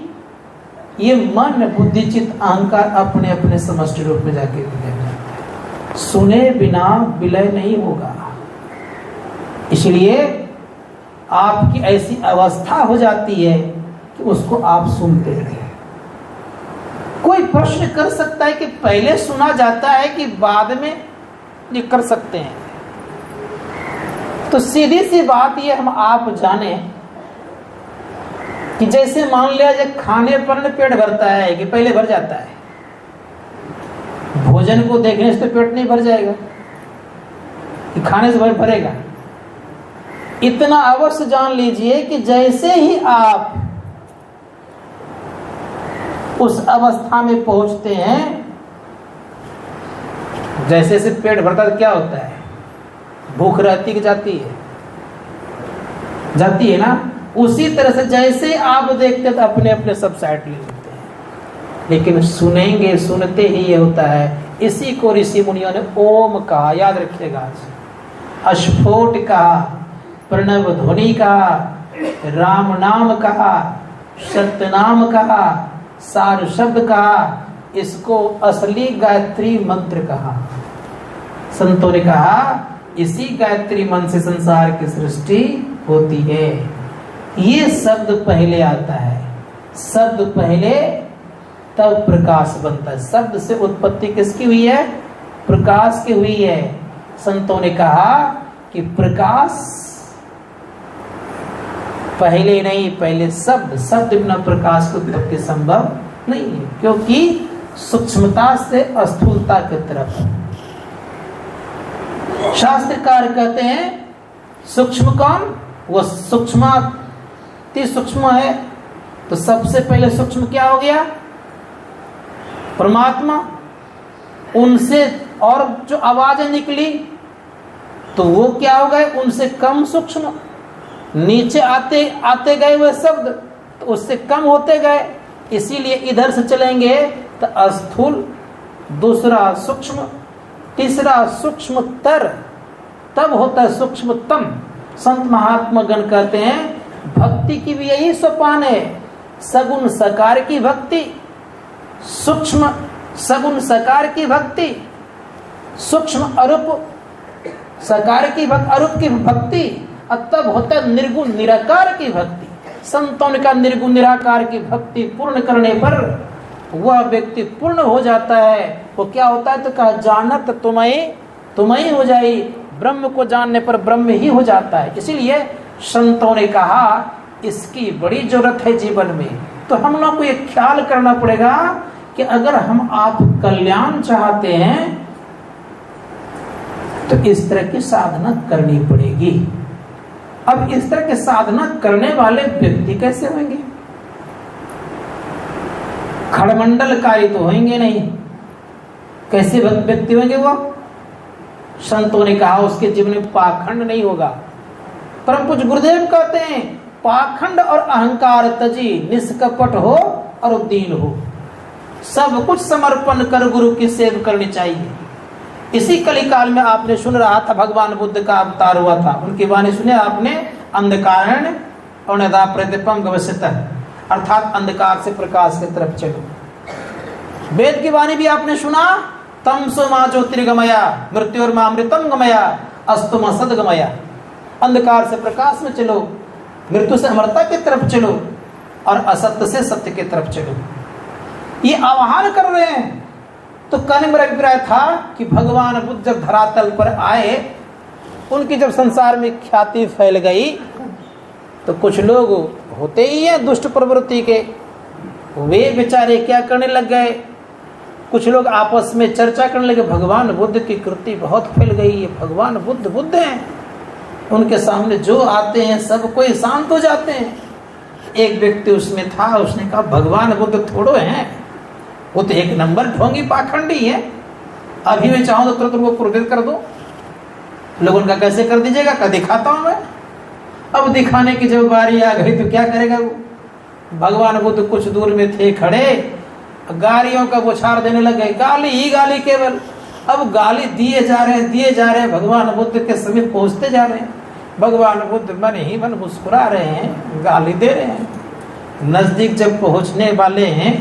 ये मन बुद्धि चित्त अहंकार अपने अपने समष्टि रूप में जाके विलय हो जाता है। सुने बिना विलय नहीं होगा। इसलिए आपकी ऐसी अवस्था हो जाती है कि उसको आप सुनते हैं। कोई प्रश्न कर सकता है कि पहले सुना जाता है कि बाद में ये कर सकते हैं? तो सीधी सी बात ये हम आप जाने कि जैसे मान लिया जब खाने पर पेट भरता है कि पहले भर जाता है, भोजन को देखने से तो पेट नहीं भर जाएगा कि खाने से भरेगा। इतना अवश्य जान लीजिए कि जैसे ही आप उस अवस्था में पहुंचते हैं, जैसे से पेट भरता है क्या होता है? भूख रहती कि जाती है? जाती है ना। उसी तरह से जैसे आप देखते तो अपने अपने सब साइड ले लेते हैं, लेकिन सुनेंगे, सुनते ही ये होता है। इसी को ऋषि मुनियों ने ओम कहा, याद रखिएगा। अस्फोट कहा, प्रणव ध्वनि कहा, राम नाम कहा, सत्य नाम कहा, सार शब्द कहा, इसको असली गायत्री मंत्र कहा। संतों ने कहा इसी गायत्री मंत्र से संसार की सृष्टि होती है। ये शब्द पहले आता है, शब्द पहले तब प्रकाश बनता है। शब्द से उत्पत्ति किसकी हुई है? प्रकाश की हुई है। संतों ने कहा कि प्रकाश पहले नहीं, पहले शब्द, शब्द बिना प्रकाश की उत्पत्ति संभव नहीं है, क्योंकि सूक्ष्मता से स्थूलता की तरफ। शास्त्रकार कहते हैं सूक्ष्म कौन? वो सूक्ष्माति सूक्ष्म है। तो सबसे पहले सूक्ष्म क्या हो गया? परमात्मा। उनसे और जो आवाजें निकली तो वो क्या हो गए? उनसे कम सूक्ष्म। नीचे आते आते गए वह शब्द तो उससे कम होते गए। इसीलिए इधर से चलेंगे तो स्थूल, दूसरा सूक्ष्म, तीसरा सूक्ष्मतर, तब होता है सूक्ष्मतम। संत महात्मा गण कहते हैं भक्ति की भी यही सोपान है, सगुण सकार की भक्ति, सूक्ष्म सगुण सकार की भक्ति, सूक्ष्म अरूप सकार की अरूप की भक्ति, और तब होता है निर्गुण निराकार की भक्ति। संतों का निर्गुण निराकार की भक्ति पूर्ण करने पर वह व्यक्ति पूर्ण हो जाता है। वो क्या होता है तो कहा, जानत तुम्हें हो जाए, ब्रह्म को जानने पर ब्रह्म ही हो जाता है। इसीलिए संतों ने कहा इसकी बड़ी जरूरत है जीवन में। तो हम लोग को ये ख्याल करना पड़ेगा कि अगर हम आप कल्याण चाहते हैं तो इस तरह की साधना करनी पड़ेगी। अब इस तरह की साधना करने वाले व्यक्ति कैसे होंगे? खड़मंडलकारी तो होंगे नहीं। कैसे व्यक्ति होंगे वो? संतों ने कहा उसके जीवन में पाखंड नहीं होगा। परम पूज्य गुरुदेव कहते हैं पाखंड और अहंकार तजी, निष्कपट हो और दीन हो, सब कुछ समर्पण कर गुरु की सेवा करनी चाहिए। इसी कलिकाल में आपने सुन रहा था भगवान बुद्ध का अवतार हुआ था, उनकी वाणी सुने आपने, अंधकारण्य और नदा प्रतिपम गवसतः, अर्थात अंधकार से प्रकाश की तरफ चलो। वेद की वाणी भी आपने सुना, तमसो मा ज्योतिर्गमया मृत्युर्मामृतम गमया अस्तु मा सद्गमया। अंधकार से प्रकाश में चलो, मृत्यु से अमरता की तरफ चलो और असत्य से सत्य की तरफ चलो। ये आह्वान कर रहे हैं। तो कहने मेरा अभिप्राय था कि भगवान बुद्ध जब धरातल पर आए, उनकी जब संसार में ख्याति फैल गई तो कुछ लोग होते ही हैं दुष्ट प्रवृत्ति के, वे बेचारे क्या करने लग गए, कुछ लोग आपस में चर्चा करने लगे भगवान बुद्ध की कृति बहुत फैल गई है, भगवान बुद्ध हैं, उनके सामने जो आते हैं सब कोई शांत हो जाते हैं। एक व्यक्ति उसमें था, उसने कहा भगवान बुद्ध थोड़ो हैं, वो तो एक नंबर ढोंगी पाखंडी है, अभी मैं चाहूं तो तुरंत उनको क्रोधित कर दो। लोगों का कैसे कर दीजिएगा? क्या दिखाता हूं मैं। अब दिखाने की जब बारी आ गई तो क्या करेगा वो? भगवान बुद्ध कुछ दूर में थे खड़े, गालियों का बौछार देने लग गए, गाली ही गाली केवल। अब गाली दिए जा रहे हैं, भगवान बुद्ध के समीप पहुंचते जा रहे हैं। भगवान बुद्ध मन ही मन मुस्कुरा रहे हैं, गाली दे रहे हैं। नजदीक जब पहुंचने वाले हैं,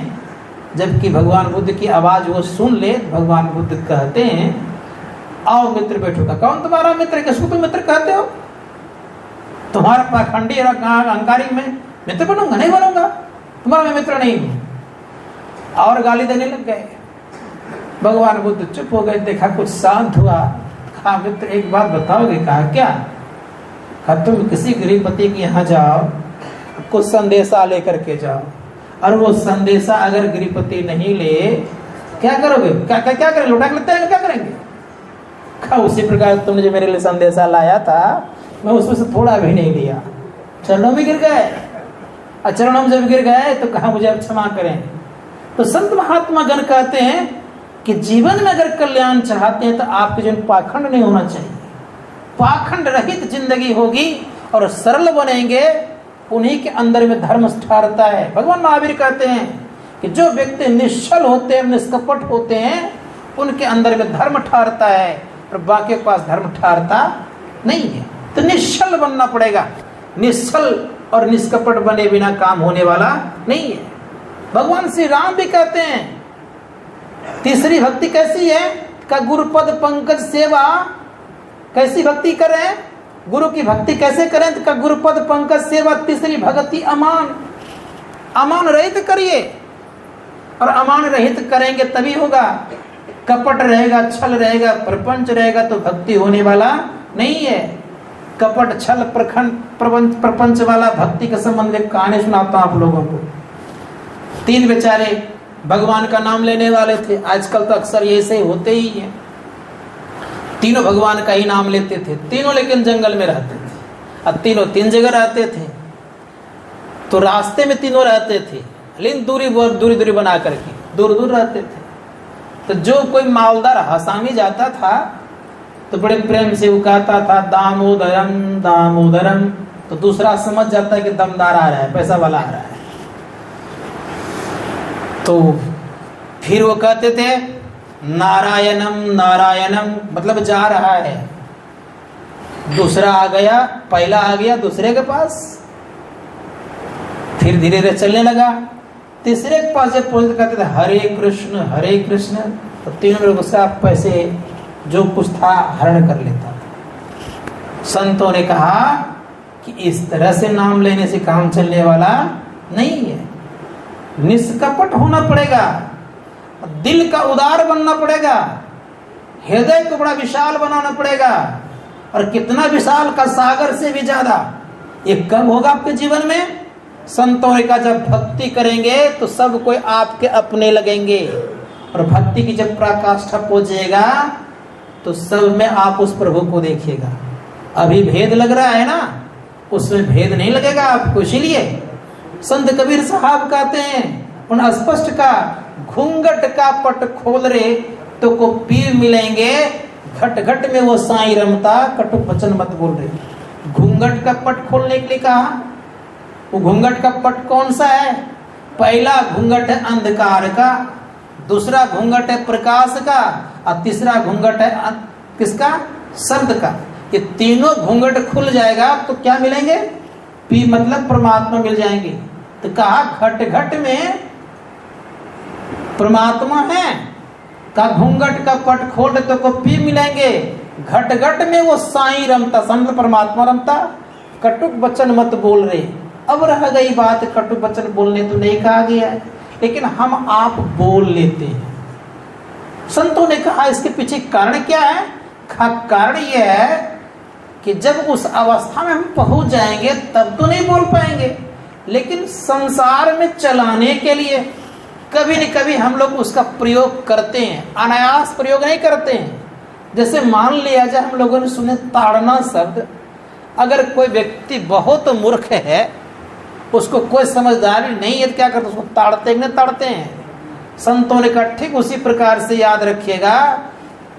जबकि भगवान बुद्ध की आवाज वो सुन ले, भगवान बुद्ध कहते हैं आओ मित्र बैठो। का कौन तुम्हारा मित्र? किसको तुम मित्र कहते हो? तुम्हारा पाखंडी और अहंकारी में मित्र बनूंगा? नहीं बनूंगा, तुम्हारा मैं मित्र नहीं हूं। और गाली देने लग गए। भगवान बुद्ध चुप हो गए, देखा कुछ शांत हुआ। कहा मित्र एक बात बताओगे? कहा क्या? कहा तुम किसी गृहपति के यहाँ जाओ, कुछ संदेशा लेकर के जाओ, और वो संदेशा अगर गृहपति नहीं ले क्या करोगे? क्या करेंगे? लौटा के लेते हैं, क्या करेंगे? कहा उसी प्रकार तुमने जो मेरे लिए संदेशा लाया था मैं उसमें से थोड़ा भी नहीं लिया, चरणों में गिर गए। चरणों में जब गिर गए तो कहा मुझे अब क्षमा करें। तो संत महात्मा गण कहते हैं कि जीवन में अगर कल्याण चाहते हैं तो आपके जीवन पाखंड नहीं होना चाहिए। पाखंड रहित जिंदगी होगी और सरल बनेंगे, उन्हीं के अंदर में धर्म ठहरता है। भगवान महावीर कहते हैं कि जो व्यक्ति निश्चल होते हैं, निष्कपट होते हैं, उनके अंदर में धर्म ठहरता है, और बाकी के पास धर्म ठहरता नहीं है। तो निश्चल बनना पड़ेगा। निश्चल और निष्कपट बने बिना काम होने वाला नहीं है। भगवान श्री राम भी कहते हैं तीसरी भक्ति कैसी है? का गुरुपद पंकज सेवा। कैसी भक्ति करें? गुरु की भक्ति कैसे करें? तो का गुरुपद पंकज सेवा। तीसरी भक्ति अमान रहित करिए, और अमान रहित करेंगे तभी होगा। कपट रहेगा, छल रहेगा, प्रपंच रहेगा तो भक्ति होने वाला नहीं है। कपट, छल, प्रपंच वाला भक्ति के संबंध में कहानी सुनाता हूं आप लोगों को। तीन बेचारे भगवान का नाम लेने वाले थे। आजकल तो अक्सर ये ऐसे होते ही हैं। तीनों भगवान का ही नाम लेते थे, तीनों लेकिन जंगल में रहते थे। अब तीनों तीन जगह रहते थे, तो रास्ते में तीनों रहते थे, लेकिन दूरी बना करके दूर दूर रहते थे। तो जो कोई मालदार हसामी जाता था तो बड़े प्रेम से वो कहता था दामोदरम दामोदरम, तो दूसरा समझ जाता है कि दमदार आ रहा है, पैसा वाला आ रहा है। तो फिर वो कहते थे नारायणम नारायणम, मतलब जा रहा है। दूसरा आ गया, पहला आ गया दूसरे के पास, फिर धीरे धीरे चलने लगा। तीसरे के पास जब पहुंचते कहते थे हरे कृष्ण, तो तीनों लोग उसका पैसे जो कुछ था हरण कर लेता था। संतों ने कहा कि इस तरह से नाम लेने से काम चलने वाला नहीं है, निष्कपट होना पड़ेगा, दिल का उदार बनना पड़ेगा, हृदय को बड़ा विशाल बनाना पड़ेगा, और कितना विशाल का सागर से भी ज्यादा। ये कब होगा आपके जीवन में? संतों ने कहा जब भक्ति करेंगे तो सब कोई आपके अपने लगेंगे, और भक्ति की जब पराकाष्ठा पहुंचेगा तो सब में आप उस प्रभु को देखिएगा। अभी भेद लग रहा है ना, उसमें भेद नहीं लगेगा आपको। इसीलिए संत कबीर साहब कहते हैं उन स्पष्ट का घूंघट का पट खोल रे तो को पीर मिलेंगे, घट घट में वो साईं रमता, कटु वचन मत बोल रहे। घूंघट का पट खोलने के लिए कहा। वो घूंघट का पट कौन सा है? पहला घूंघट है अंधकार का, दूसरा घूंघट है प्रकाश का, और तीसरा घूंघट है किसका? शब्द का। ये तीनों घूंघट खुल जाएगा तो क्या मिलेंगे? पी मतलब परमात्मा मिल जाएंगे। तो कहा घट घट में परमात्मा है, का घूंघट का पट खोल तो को पी मिलेंगे, घट घट में वो साईं रमता, संत परमात्मा रमता, कटुक वचन मत बोल रहे। अब रह गई बात, कटुक वचन बोलने तो नहीं कहा गया है, लेकिन हम आप बोल लेते हैं। संतों ने कहा इसके पीछे कारण क्या है? कारण यह है कि जब उस अवस्था में हम पहुंच जाएंगे तब तो नहीं बोल पाएंगे, लेकिन संसार में चलाने के लिए कभी न कभी हम लोग उसका प्रयोग करते हैं, अनायास प्रयोग नहीं करते हैं। जैसे मान लिया जाए हम लोगों ने सुने ताड़ना शब्द, अगर कोई व्यक्ति बहुत मूर्ख है, उसको कोई समझदारी नहीं है तो क्या करते? उसको ताड़ते नहीं ताड़ते हैं। संतों ने कहा ठीक उसी प्रकार से याद रखिएगा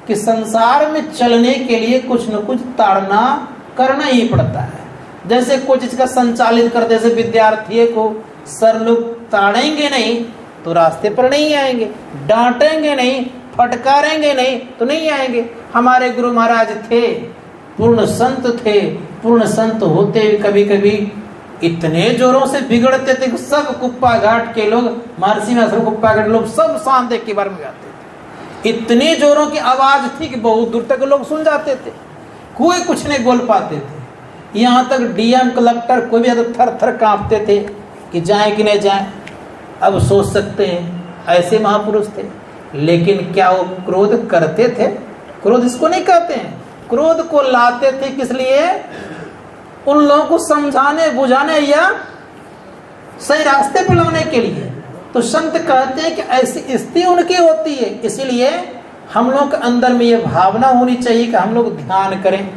कि संसार में चलने के लिए कुछ न कुछ ताड़ना करना ही पड़ता है। जैसे कोई चीज का संचालित करते, जैसे विद्यार्थी को सर लोग ताड़ेंगे नहीं तो रास्ते पर नहीं आएंगे, डांटेंगे नहीं, फटकारेंगे नहीं तो नहीं आएंगे। हमारे गुरु महाराज थे, पूर्ण संत थे, पूर्ण संत होते कभी कभी इतने जोरों से बिगड़ते थे कि सब कुप्पा घाट के लोग, महर्षि में कुप्पा घाट लोग सब शाम देख के बार में जाते थे। इतनी जोरों की आवाज थी कि बहुत दूर तक लोग सुन जाते थे, कोई कुछ नहीं बोल पाते थे। यहाँ तक डीएम कलेक्टर कोई भी थर थर कांपते थे कि जाए कि नहीं जाए। अब सोच सकते हैं ऐसे महापुरुष थे, लेकिन क्या वो क्रोध करते थे? क्रोध इसको नहीं कहते हैं। क्रोध को लाते थे किस लिए? उन लोगों को समझाने बुझाने या सही रास्ते पर लाने के लिए। तो संत कहते हैं कि ऐसी स्थिति उनकी होती है, इसीलिए हम लोग के अंदर में ये भावना होनी चाहिए कि हम लोग ध्यान करें।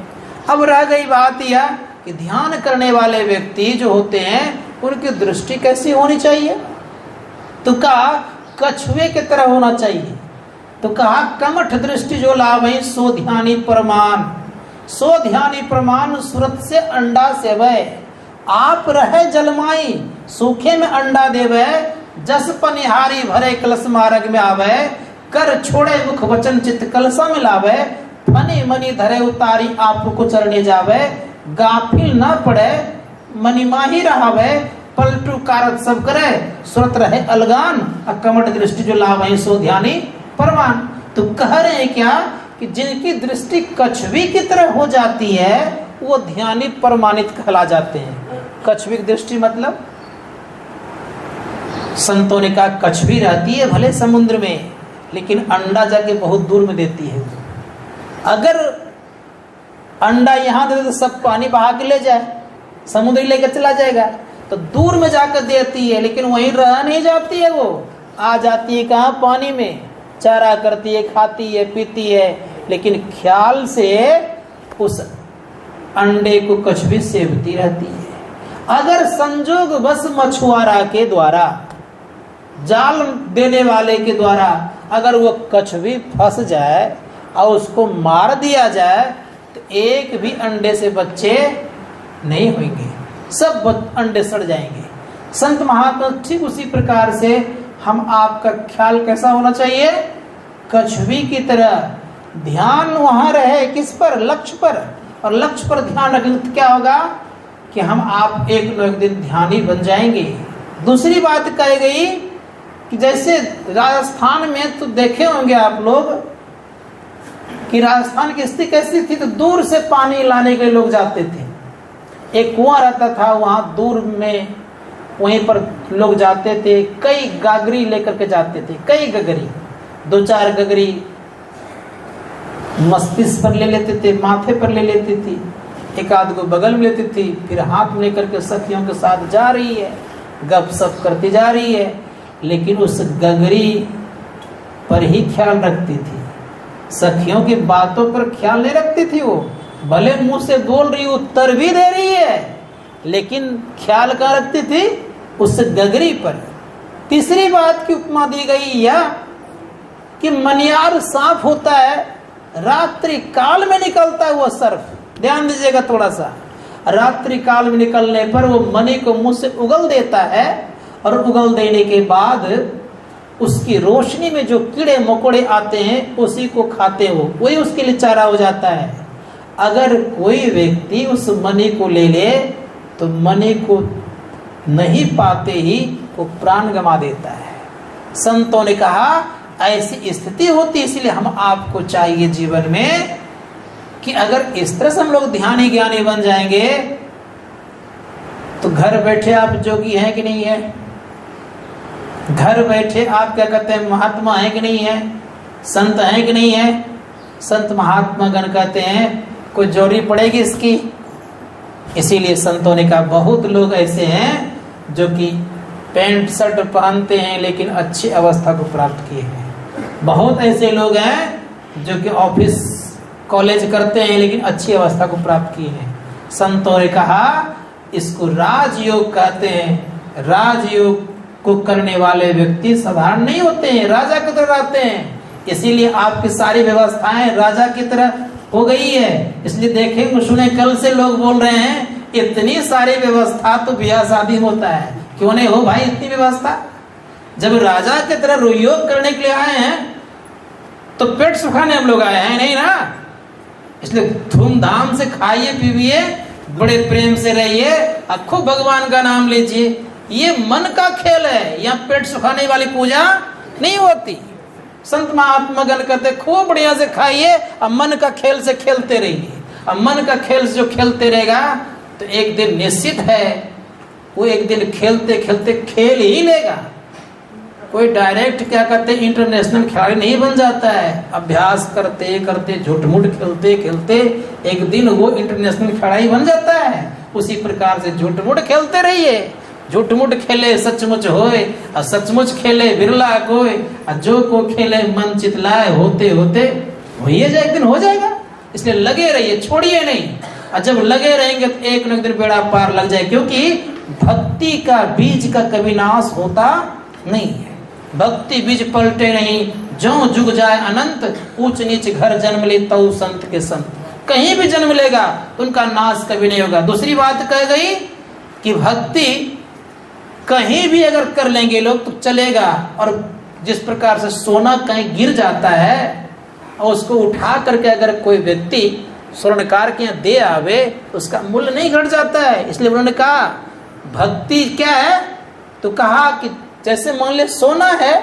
अब रह गई बात यह कि ध्यान करने वाले व्यक्ति जो होते हैं उनकी दृष्टि कैसी होनी चाहिए? तो कहा कछुए की तरह होना चाहिए। तो कहा कमठ दृष्टि जो लावै सो ध्यानी प्रमाण, सो ध्यानी प्रमाण सूरत से अंडा सेवै, आप रहे जलमाई सूखे में अंडा देवे, जस पनिहारी भरे कलश मार्ग में आवे, कर छोड़े मुख वचन चित्त कलशा में लावे, फनी मनी धरे उतारी आप को चरणे जावे, गाफिल न पड़े मनी माही रहावे, पलटू कारत सब करे सुरत रहे अलगान, कमठ दृष्टि जो लावै सो ध्यानी प्रमाण। तो कह रहे हैं क्या कि जिनकी दृष्टि कछुवी की तरह हो जाती है वो ध्यानी प्रमाणित कहला जाते हैं। कछुवी की दृष्टि मतलब संतों ने कहा कछुवी रहती है भले समुद्र में, लेकिन अंडा जाके बहुत दूर में देती है। अगर अंडा यहाँ दे तो सब पानी बहा के ले जाए, समुद्र लेकर चला जाएगा, तो दूर में जाकर देती है, लेकिन वहीं रह नहीं जाती है। वो आ जाती है कहाँ? पानी में चारा करती है, खाती है, पीती है, लेकिन ख्याल से उस अंडे को कछुवी सेवती रहती है। अगर संजोग बस मछुआरा के द्वारा, जाल देने वाले के द्वारा अगर वो कछुवी फंस जाए और उसको मार दिया जाए तो एक भी अंडे से बच्चे नहीं होंगे, सब अंडे सड़ जाएंगे। संत महात्मा ठीक उसी प्रकार से हम आपका ख्याल कैसा होना चाहिए? कछुवी की तरह ध्यान वहां रहे, किस पर? लक्ष्य पर। और लक्ष्य पर ध्यान रखेंगे तो क्या होगा कि हम आप एक न एक दिन ध्यानी बन जाएंगे। दूसरी बात कही गई कि जैसे राजस्थान में तो देखे होंगे आप लोग कि राजस्थान की स्थिति कैसी थी, तो दूर से पानी लाने के लिए लोग जाते थे। एक कुआं रहता था वहां दूर में, वहीं पर लोग जाते थे, कई गागरी लेकर के जाते थे, कई गगरी, 2-4 गगरी मस्तिष्क पर ले लेते थे, माथे पर ले लेते थे, एक आध को बगल में लेती थी, फिर हाथ में लेकर के सखियों के साथ जा रही है, गपशप करती जा रही है, लेकिन उस गगरी पर ही ख्याल रखती थी, सखियों की बातों पर ख्याल नहीं रखती थी। वो भले मुंह से बोल रही, उत्तर भी दे रही है, लेकिन ख्याल कहाँ रखती थी? उस गगरी पर। तीसरी बात की उपमा दी गई यह कि मनियार सांप होता है, रात्रि काल में निकलता है वो सर्फ, ध्यान दीजिएगा थोड़ा सा, रात्रि काल में निकलने पर वो मणि को मुंह से उगल देता है, और उगल देने के बाद उसकी रोशनी में जो कीड़े मकोड़े आते हैं उसी को खाते हो, वही उसके लिए चारा हो जाता है। अगर कोई व्यक्ति उस मणि को ले ले तो मणि को नहीं पाते ही वो प्राण गंवा देता है। संतों ने कहा ऐसी स्थिति होती, इसलिए हम आपको चाहिए जीवन में कि अगर इस तरह से हम लोग ध्यानी ज्ञानी बन जाएंगे तो घर बैठे आप जोगी हैं कि नहीं है, घर बैठे आप क्या कहते हैं महात्मा है कि नहीं है, संत है कि नहीं है। संत महात्मा गण कहते हैं कोई जोड़ी पड़ेगी इसकी। इसीलिए संतों ने कहा बहुत लोग ऐसे हैं जो कि पैंट शर्ट पहनते हैं लेकिन अच्छी अवस्था को प्राप्त किए हैं, बहुत ऐसे लोग हैं जो कि ऑफिस कॉलेज करते हैं लेकिन अच्छी अवस्था को प्राप्त किए हैं। संतों ने कहा इसको राजयोग कहते हैं। राजयोग को करने वाले व्यक्ति साधारण नहीं होते हैं, राजा की तरह रहते हैं। इसीलिए आपकी सारी व्यवस्थाएं राजा की तरह हो गई है। इसलिए देखें सुने कल से लोग बोल रहे हैं इतनी सारी व्यवस्था तो ब्याह शादी होता है, क्यों नहीं हो भाई इतनी व्यवस्था। जब राजा की तरह योग करने के लिए आए हैं तो पेट सुखाने हम लोग आए हैं नहीं ना। इसलिए धूमधाम से खाइए पीविए, बड़े प्रेम से रहिए, खूब भगवान का नाम लीजिए। ये मन का खेल है, यहाँ पेट सुखाने वाली पूजा नहीं होती। संत महात्मा गण कहते खूब बढ़िया से खाइए और मन का खेल से खेलते रहिए। अब मन का खेल से जो खेलते रहेगा तो एक दिन निश्चित है वो एक दिन खेलते खेलते खेल ही लेगा। कोई डायरेक्ट क्या कहते इंटरनेशनल खिलाड़ी नहीं बन जाता है, अभ्यास करते करते झूठ-मूठ खेलते खेलते एक दिन वो इंटरनेशनल खिलाड़ी बन जाता है। उसी प्रकार से झूठ-मूठ खेलते रहिए, झूठ-मूठ खेले सचमुच होए, और सचमुच खेले बिरला कोय, और जो को खेले मन चितलाए, होते होते हो जाए एक दिन हो जाएगा। इसलिए लगे रहिए, छोड़िए नहीं, और जब लगे रहेंगे तो एक न एक दिन बेड़ा पार लग जाए। क्योंकि भक्ति का बीज का कभी नाश होता नहीं है, भक्ति बीज पलटे नहीं, जो जुग जाए अनंत, ऊंच नीच घर जन्म ले तऊ संत के संत। कहीं भी जन्म लेगा उनका नाश कभी नहीं होगा। दूसरी बात कह गई कि भक्ति कहीं भी अगर कर लेंगे लोग तो चलेगा। और जिस प्रकार से सोना कहीं गिर जाता है और उसको उठा करके अगर कोई व्यक्ति स्वर्णकार के यहाँ दे आवे उसका मूल्य नहीं घट जाता है। इसलिए उन्होंने कहा भक्ति क्या है, तो कहा कि जैसे मान ले सोना है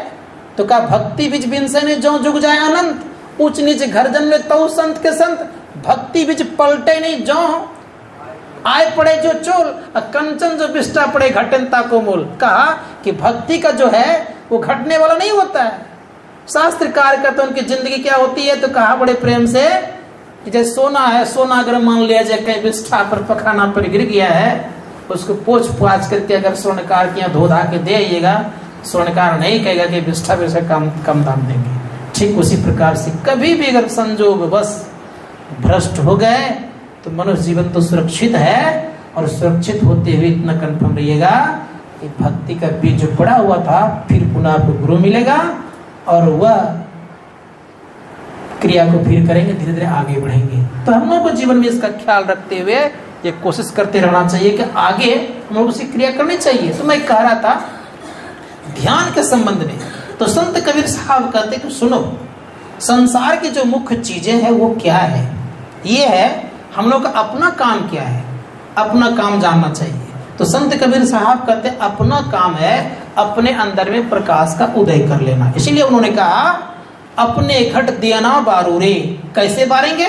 तो कहा भक्ति बीज बिनसे ने जो जुग जाए अनंत, ऊंच नीचे घर जन्म तो संत के संत। भक्ति बीज पलटे नहीं, जो आय पड़े जो चोल, कंचन जो बिस्टा पड़े घटनता को मूल। कहा कि भक्ति का जो है वो घटने वाला नहीं होता है। शास्त्रकार का तो उनकी जिंदगी क्या होती है, तो कहा बड़े प्रेम से कि जैसे सोना है, सोना अगर मान लिया जाए कहीं बिस्टा पर पखाना पर गिर गया है, उसको पोछ पाछ करके अगर स्वर्णकार के यहाँ धो धा के दे आइएगा, स्वर्णकार नहीं कहेगा कि बिस्टा पे से कम दाम देंगे। ठीक उसी प्रकार से कभी भी अगर संजोग बस भ्रष्ट हो गए तो मनुष्य जीवन तो सुरक्षित है, और सुरक्षित होते हुए इतना कंफर्म रहिएगा कि भक्ति का बीज जो पड़ा हुआ था फिर पुनः आपको गुरु मिलेगा, और वह क्रिया को फिर करेंगे, धीरे धीरे आगे बढ़ेंगे। तो हम लोग को जीवन में इसका ख्याल रखते हुए ये कोशिश करते रहना चाहिए कि आगे हम लोग उसी क्रिया करनी चाहिए। तो मैं कह रहा था ध्यान के संबंध में, तो संत कबीर साहब कहते कि सुनो, संसार की जो मुख्य चीजें हैं वो क्या है, ये है हम लोग का अपना काम क्या है, अपना काम जानना चाहिए। तो संत कबीर साहब कहते अपना काम है अपने अंदर में प्रकाश का उदय कर लेना। इसीलिए उन्होंने कहा अपने घट दिया ना बारू रे। कैसे बारेंगे?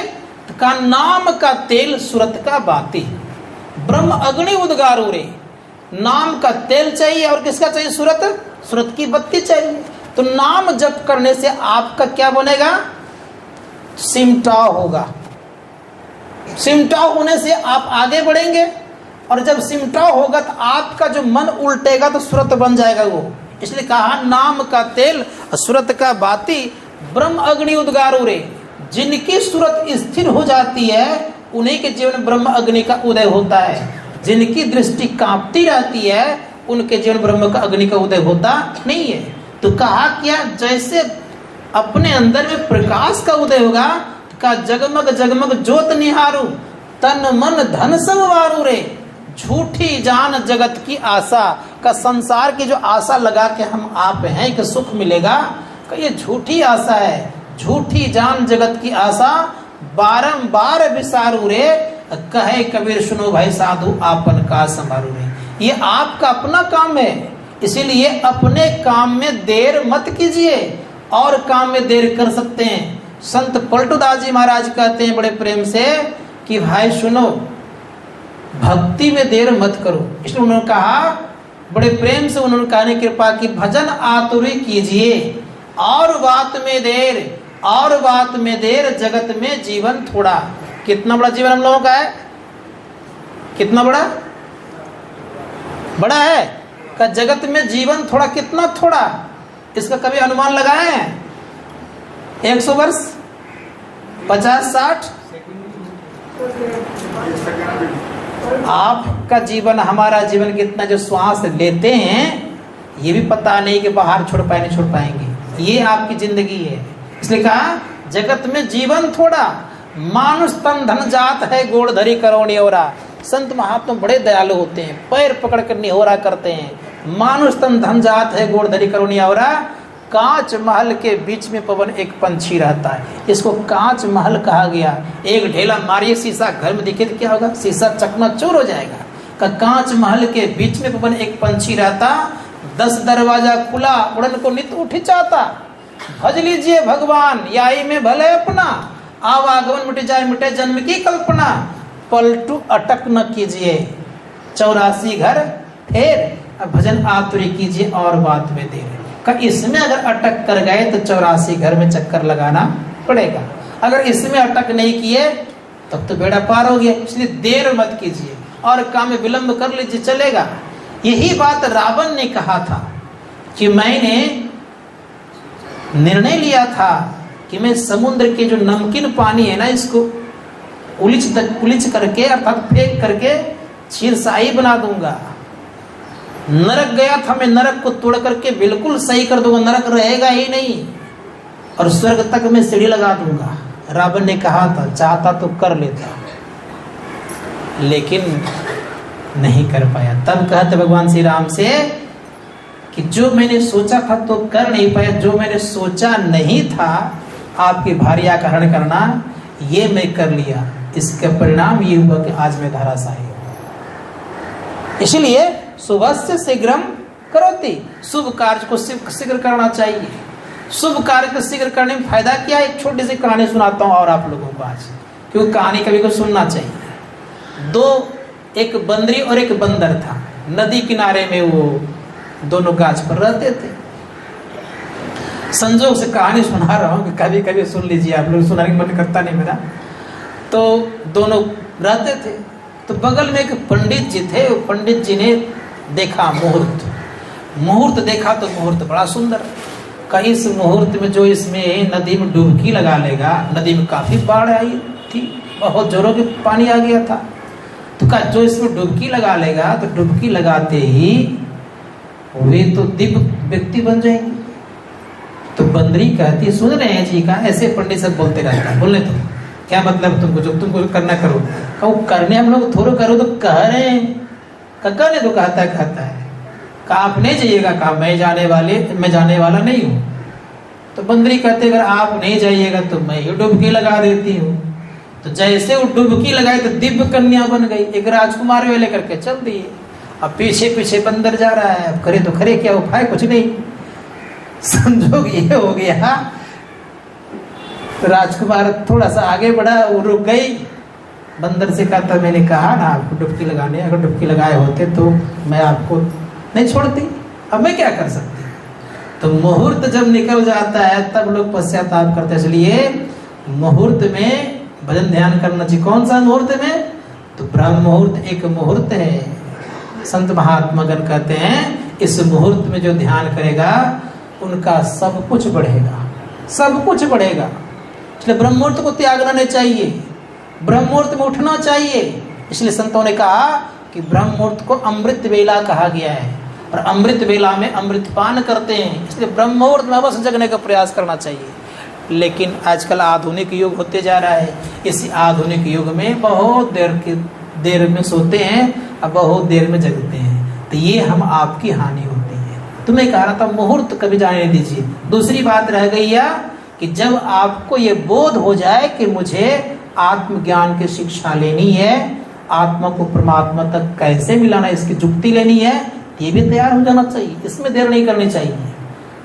का नाम का तेल सुरत का बाती, ब्रह्म अग्नि उद्गारू रे। नाम का तेल चाहिए और किसका चाहिए? सुरत, सुरत की बत्ती चाहिए। तो नाम जप करने से आपका क्या बनेगा? सिमटाव होगा। सिमटाव होने से आप आगे बढ़ेंगे, और जब सिमटाव होगा तो आपका जो मन उल्टेगा तो सुरत बन जाएगा वो। इसलिए कहा नाम का तेल सुरत का बाती, ब्रह्म अग्नि उद्गारू रे। जिनकी सुरत स्थिर हो जाती है उन्हीं के जीवन में ब्रह्म अग्नि का उदय होता है। जिनकी दृष्टि कांपती रहती है उनके जीवन ब्रह्म का अग्नि का उदय होता नहीं है। तो कहा क्या? जैसे अपने अंदर में प्रकाश का उदय होगा, का जगमग जगमग ज्योत निहारू, तन मन धन संवारू रे। झूठी जान जगत की आशा, का संसार की जो आशा लगा के हम आप हैं कि सुख मिलेगा, का ये झूठी आशा है। झूठी जान जगत की आशा बारंबार विसारू रे। कहे कबीर सुनो भाई साधु आपन का संभारू रे। ये आपका अपना काम है, इसीलिए अपने काम में देर मत कीजिए, और काम में देर कर सकते हैं। संत पलटूदास जी महाराज कहते हैं बड़े प्रेम से कि भाई सुनो, भक्ति में देर मत करो। इसलिए उन्होंने कहा बड़े प्रेम से, उन्होंने कहने कृपा की भजन आतुरी कीजिए, और बात में देर, और बात में देर, जगत में जीवन थोड़ा। कितना बड़ा जीवन हम लोगों का है? कितना बड़ा? बड़ा है का जगत में जीवन थोड़ा। कितना थोड़ा? इसका कभी अनुमान लगाए हैं? 100 वर्ष, 50-60? आपका जीवन, हमारा जीवन कितना जो श्वास लेते हैं ये भी पता नहीं कि बाहर छोड़ पाए नहीं छोड़ पाएंगे। ये आपकी जिंदगी है। इसलिए कहा जगत में जीवन थोड़ा, मानुष तन धन जात है गोड़ धरी करो निहोरा। संत महात्मा बड़े दयालु होते हैं, पैर पकड़ कर निहोरा करते हैं। मानुष तन धन जात है गोड़ धरी करो निहोरा। कांच महल के बीच में पवन एक पंछी रहता है, इसको कांच महल कहा गया। एक ढेला मारिए शीशा घर में दिखे तो क्या होगा? शीशा चकनाचूर हो जाएगा। का कांच महल के बीच में पवन एक पंछी रहता, 10 दरवाजा खुला उड़न को नित उठ चाहता। भज लीजिए भगवान याई में भले अपना, आवागमन मिट जाए मिटे जन्म की कल्पना। पलटू अटक न कीजिए 84 घर फेर, भजन आतुरी कीजिए और बात में देर। का इसमें अगर अटक कर गए तो 84 घर में चक्कर लगाना पड़ेगा। अगर इसमें अटक नहीं किए तब तो बेड़ा पार हो गया। इसलिए देर मत कीजिए और काम में विलंब कर लीजिए, चलेगा। यही बात रावण ने कहा था कि मैंने निर्णय लिया था कि मैं समुद्र के जो नमकीन पानी है ना, इसको उलिच करके अर्थात फेंक करके क्षीरसाई बना दूंगा। नरक गया था, मैं नरक को तोड़ करके बिल्कुल सही कर दूंगा, नरक रहेगा ही नहीं, और स्वर्ग तक मैं सीढ़ी लगा दूंगा। रावण ने कहा था, चाहता तो कर लेता, लेकिन नहीं कर पाया। तब कहते भगवान श्री राम से कि जो मैंने सोचा था तो कर नहीं पाया, जो मैंने सोचा नहीं था आपकी भार्या का हरण करना, ये मैं कर लिया। इसका परिणाम ये हुआ कि आज मैं धराशायी हूं। इसलिए शुभस्य शीघ्रम करोति, शुभ कार्य को शीघ्र करना चाहिए। शुभ कार्य को शीघ्र करने में फायदा क्या है? एक छोटी सी कहानी सुनाता हूं और आप लोगों को आज, क्योंकि कहानी कभी को सुनना चाहिए। एक बंदरी और एक बंदर था, नदी किनारे में वो दोनों गाछ पर रहते थे। संजोग से कहानी सुना रहा हूं कि कभी कभी सुन लीजिए आप लोग, सुनाने का मन करता नहीं मेरा। तो दोनों रहते थे, तो बगल में एक पंडित जी थे। वो पंडित जी ने देखा मुहूर्त देखा तो मुहूर्त बड़ा सुंदर। कहीं इस मुहूर्त में जो इसमें नदी में डुबकी लगा लेगा, नदी में काफी बाढ़ आई थी, बहुत जोरों के पानी आ गया था, तो का जो इसमें डुबकी लगा लेगा तो डुबकी लगाते ही वे तो दिव्य व्यक्ति बन जाएंगे। तो बंदरी कहती है, सुन रहे हैं जी का, ऐसे पंडित सब बोलते रहता है, बोलने तो क्या मतलब, तुमको जो तुमको करना करो। कहो करने हम लोग थोड़ा करो तो कह रहे हैं, कक्का ने तो कहता है कहा आप नहीं जाइएगा, कहा मैं जाने वाला नहीं हूँ। तो बंदरी कहते अगर आप नहीं जाइएगा तो मैं ही डुबकी लगा देती हूँ। तो जैसे वो डुबकी लगाई तो दिव्य कन्या बन गई, एक राजकुमार वे लेकर के चल दिए। अब पीछे पीछे बंदर जा रहा है, अब करे तो करे क्या, उपाय कुछ नहीं। संजोग ये हो गया, राजकुमार थोड़ा सा आगे बढ़ा, वो रुक गई। बंदर से कहा था मैंने कहा ना आपको डुबकी लगाने, अगर डुबकी लगाए होते तो मैं आपको नहीं छोड़ती, अब मैं क्या कर सकती। तो मुहूर्त जब निकल जाता है तब लोग पश्चाताप करते हैं। इसलिए मुहूर्त में भजन ध्यान करना चाहिए। कौन सा मुहूर्त में? तो ब्रह्म मुहूर्त एक मुहूर्त है। संत महात्मा गण कहते हैं इस मुहूर्त में जो ध्यान करेगा उनका सब कुछ बढ़ेगा, सब कुछ बढ़ेगा। इसलिए ब्रह्म मुहूर्त को त्यागना नहीं चाहिए, ब्रह्म मुहूर्त में उठना चाहिए। इसलिए संतों ने कहा कि ब्रह्म मुहूर्त को अमृत वेला कहा गया है, और अमृत वेला में अमृत पान करते हैं। इसलिए ब्रह्म मुहूर्त में अवश्य जगने का प्रयास करना चाहिए। लेकिन आजकल आधुनिक युग होते जा रहा है, इस आधुनिक युग में बहुत देर में सोते हैं और बहुत देर में जगते हैं, तो ये हम आपकी हानि होती है। तो मैं कह रहा था मुहूर्त कभी जाने नहीं दीजिए। दूसरी बात रह गई है कि जब आपको ये बोध हो जाए कि मुझे आत्मज्ञान की शिक्षा लेनी है, आत्मा को परमात्मा तक कैसे मिलाना है इसकी जुक्ति लेनी है, ये भी तैयार हो जाना चाहिए, इसमें देर नहीं करनी चाहिए।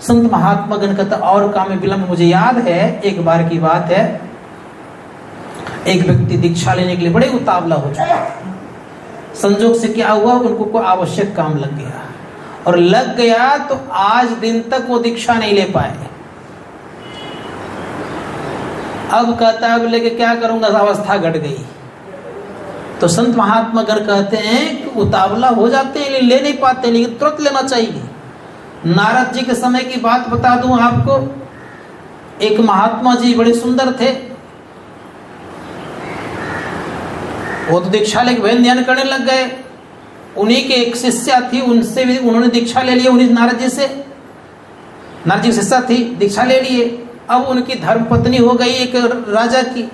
संत महात्मा गण कहता और काम में विलंब। मुझे याद है एक बार की बात है, एक व्यक्ति दीक्षा लेने के लिए बड़े उतावला हो चुका। संजोग से क्या हुआ, उनको कोई आवश्यक काम लग गया, और लग गया तो आज दिन तक वो दीक्षा नहीं ले पाए। अब कहता है लेके क्या करूंगा, अवस्था घट गई। तो संत महात्मा गण कहते हैं कि उतावला हो जाते हैं, ले नहीं पाते, लेकिन तुरंत लेना चाहिए। नारद जी के समय की बात बता दूं आपको। एक महात्मा जी बड़े सुंदर थे, वो तो दीक्षा लेके भजन ध्यान करने लग गए। उन्हीं के एक शिष्या थी, उनसे भी उन्होंने दीक्षा ले लिया। उन्हीं नारद जी से, नारद जी शिष्या थी, दीक्षा ले लिए। अब उनकी धर्मपत्नी हो गई एक राजा की।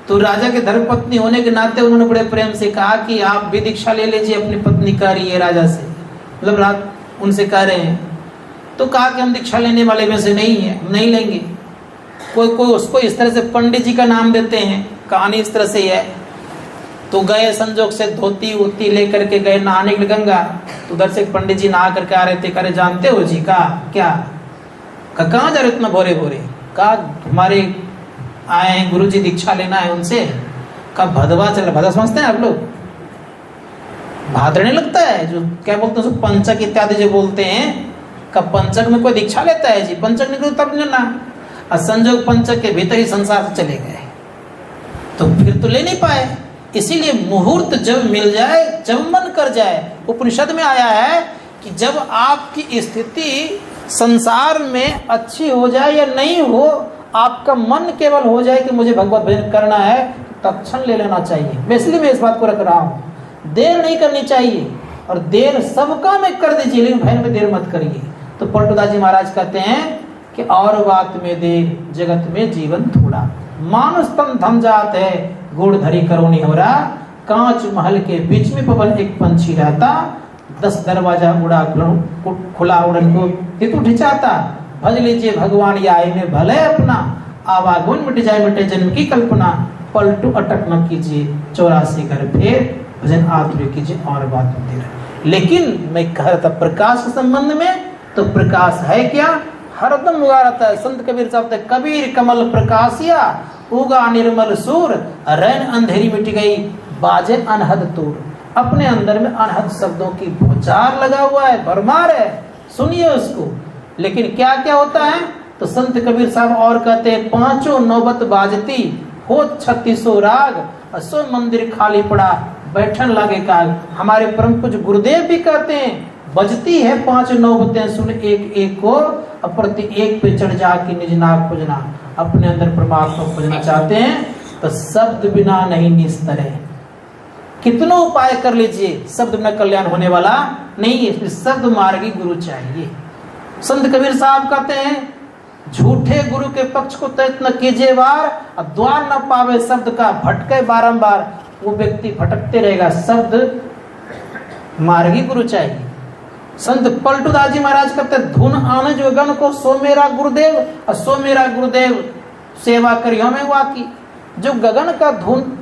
तो राजा के धर्मपत्नी होने के नाते उन्होंने बड़े प्रेम से कहा कि आप भी दीक्षा ले लीजिए, अपनी पत्नी कह रही है राजा से, मतलब रात उनसे कह रहे हैं। तो कहा कि हम दीक्षा लेने वाले में से नहीं है, नहीं लेंगे। कोई उसको इस तरह से पंडित जी का नाम देते हैं, कहानी इस तरह से ही है। तो गए संजोग से धोती वोती लेकर के गए नहाने के लिए गंगा। तो उधर से पंडित जी नहा करके आ रहे थे, कह जानते हो जी? कहा क्या? कहाँ जा रहे इतना भोरे भोरे? कहा हमारे आए हैं गुरु जी, दीक्षा लेना है उनसे। कहा भदवा चल रहा, भदवा समझते हैं आप लोग? भादरने लगता है जो क्या बोलते हैं, पंचक इत्यादि जो बोलते हैं। कब पंचक में कोई दीक्षा लेता है जी? पंचक निकलो तब लेना। और संजोग पंचक के भीतर ही संसार से चले गए, तो फिर तो ले नहीं पाए। इसीलिए मुहूर्त जब मिल जाए, जब मन कर जाए। उपनिषद में आया है कि जब आपकी स्थिति संसार में अच्छी हो जाए या नहीं हो, आपका मन केवल हो जाए कि मुझे भगवत भजन करना है, तत्क्षण ले लेना चाहिए। मैं इसलिए मैं इस बात को रख रहा हूँ, देर नहीं करनी चाहिए। और देर सबका में कर दीजिए, लेकिन भजन में देर मत करिए। तो पलटूदास जी महाराज कहते हैं कि और बात में देर, जगत में जीवन थोड़ा। मानुष तन थम जात है, गुड़ धरी करो नहीं हो रहा। कांच महल के बीच में पवन एक पंछी रहता, 10 दरवाजा उड़ा खुला उड़न को तितु ढिचाता। भज लीजिए भगवान या आए में भले अपना, आवागमन मिट जाए मिटे जन्म की कल्पना। पलटू अटक न कीजिए 84 घर फेर, भजन आतुर कीजिए और बात होती रहे। लेकिन मैं कह रहा था प्रकाश के संबंध में, तो प्रकाश है क्या? हरदम उगा रहता है। संत कबीर साहब, कबीर कमल प्रकाशिया, उगा निर्मल सूर, रैन अंधेरी मिट गई, बाजे अनहद तूर। अपने अंदर में अनहद शब्दों की भौचार लगा हुआ है, भरमार है, सुनिए उसको। लेकिन क्या क्या होता है? तो संत कबीर साहब और कहते हैं, 5 नौबत बाजती हो 36 राग, असो मंदिर खाली पड़ा बैठन लगे काग। हमारे परम पूज्य गुरुदेव भी कहते हैं, बजती है 5 नौबतें सुन एक एक को, प्रति एक पे चढ़ जाके निज नाग पूजना। अपने अंदर परमात्मा को पूजना चाहते हैं तो शब्द बिना नहीं निस्तर है। कितनों उपाय कर लीजिए, शब्द बिना कल्याण होने वाला नहीं है। शब्द मार्गी गुरु चाहिए। संत कबीर साहब कहते हैं, झूठे गुरु के पक्ष को तैत न कीजिए वार, अब द्वार न पावे शब्द का भटके बारंबार। वो व्यक्ति भटकते रहेगा, शब्द मार्गी गुरु चाहिए। संत पलटूदास जी महाराज कहते हैं, धुन आने जो गण को सो मेरा गुरुदेव, और सो मेरा गुरुदेव सेवा करियो में वाकी। जो गगन का धुन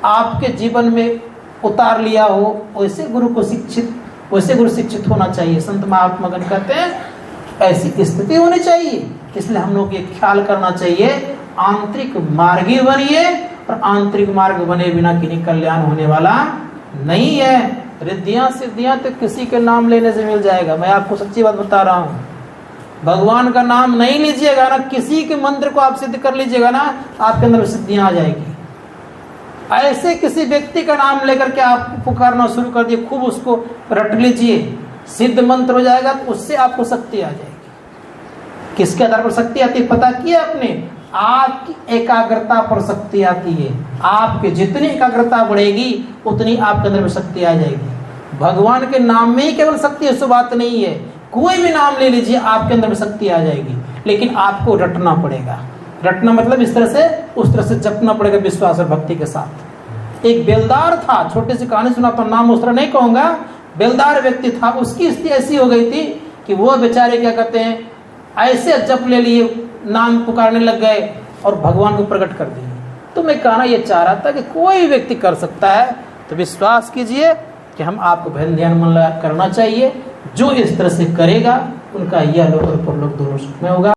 आपके जीवन में उतार लिया हो, वैसे गुरु शिक्षित होना चाहिए। संत महात्मागण कहते हैं ऐसी स्थिति होनी चाहिए। इसलिए हम लोग ये ख्याल करना चाहिए, आंतरिक मार्गी बनिए, और आंतरिक मार्ग बने बिना किन्हीं कल्याण होने वाला नहीं है। रिद्धियां सिद्धियां तो किसी के नाम लेने से मिल जाएगा। मैं आपको सच्ची बात बता रहा हूँ, भगवान का नाम नहीं लीजिएगा ना, किसी के मंत्र को आप सिद्ध कर लीजिएगा ना, आपके अंदर सिद्धियां आ जाएगी। ऐसे किसी व्यक्ति का नाम लेकर के आप पुकारना शुरू कर दिए, खूब उसको रट लीजिए, सिद्ध मंत्र हो जाएगा, तो उससे आपको शक्ति आ जाएगी। किसके आधार पर शक्ति आती है पता किया आपने? आपकी एकाग्रता पर शक्ति आती है। आपकी जितनी एकाग्रता बढ़ेगी उतनी आपके अंदर में शक्ति आ जाएगी। भगवान के नाम में ही केवल शक्ति है, ऐसी बात नहीं है। कोई भी नाम ले लीजिए, आपके अंदर में शक्ति आ जाएगी, लेकिन आपको रटना पड़ेगा। रटना मतलब इस तरह से उस तरह से जपना पड़ेगा, विश्वास और भक्ति के साथ। एक बेलदार था, छोटी सी कहानी सुनाता हूं, नाम उस तरह नहीं कहूंगा। बेलदार व्यक्ति था, उसकी स्थिति ऐसी हो गई थी कि वो बेचारे क्या कहते हैं, ऐसे जप ले लिए, नाम पुकारने लग गए और भगवान को प्रकट कर दिए। तो मैं कहना ये चाह रहा था कि कोई व्यक्ति कर सकता है, तो विश्वास कीजिए कि हम आपको ध्यान मन लगा करना चाहिए। जो इस तरह से करेगा उनका यह लोक और परलोक दोनों सुख में होगा।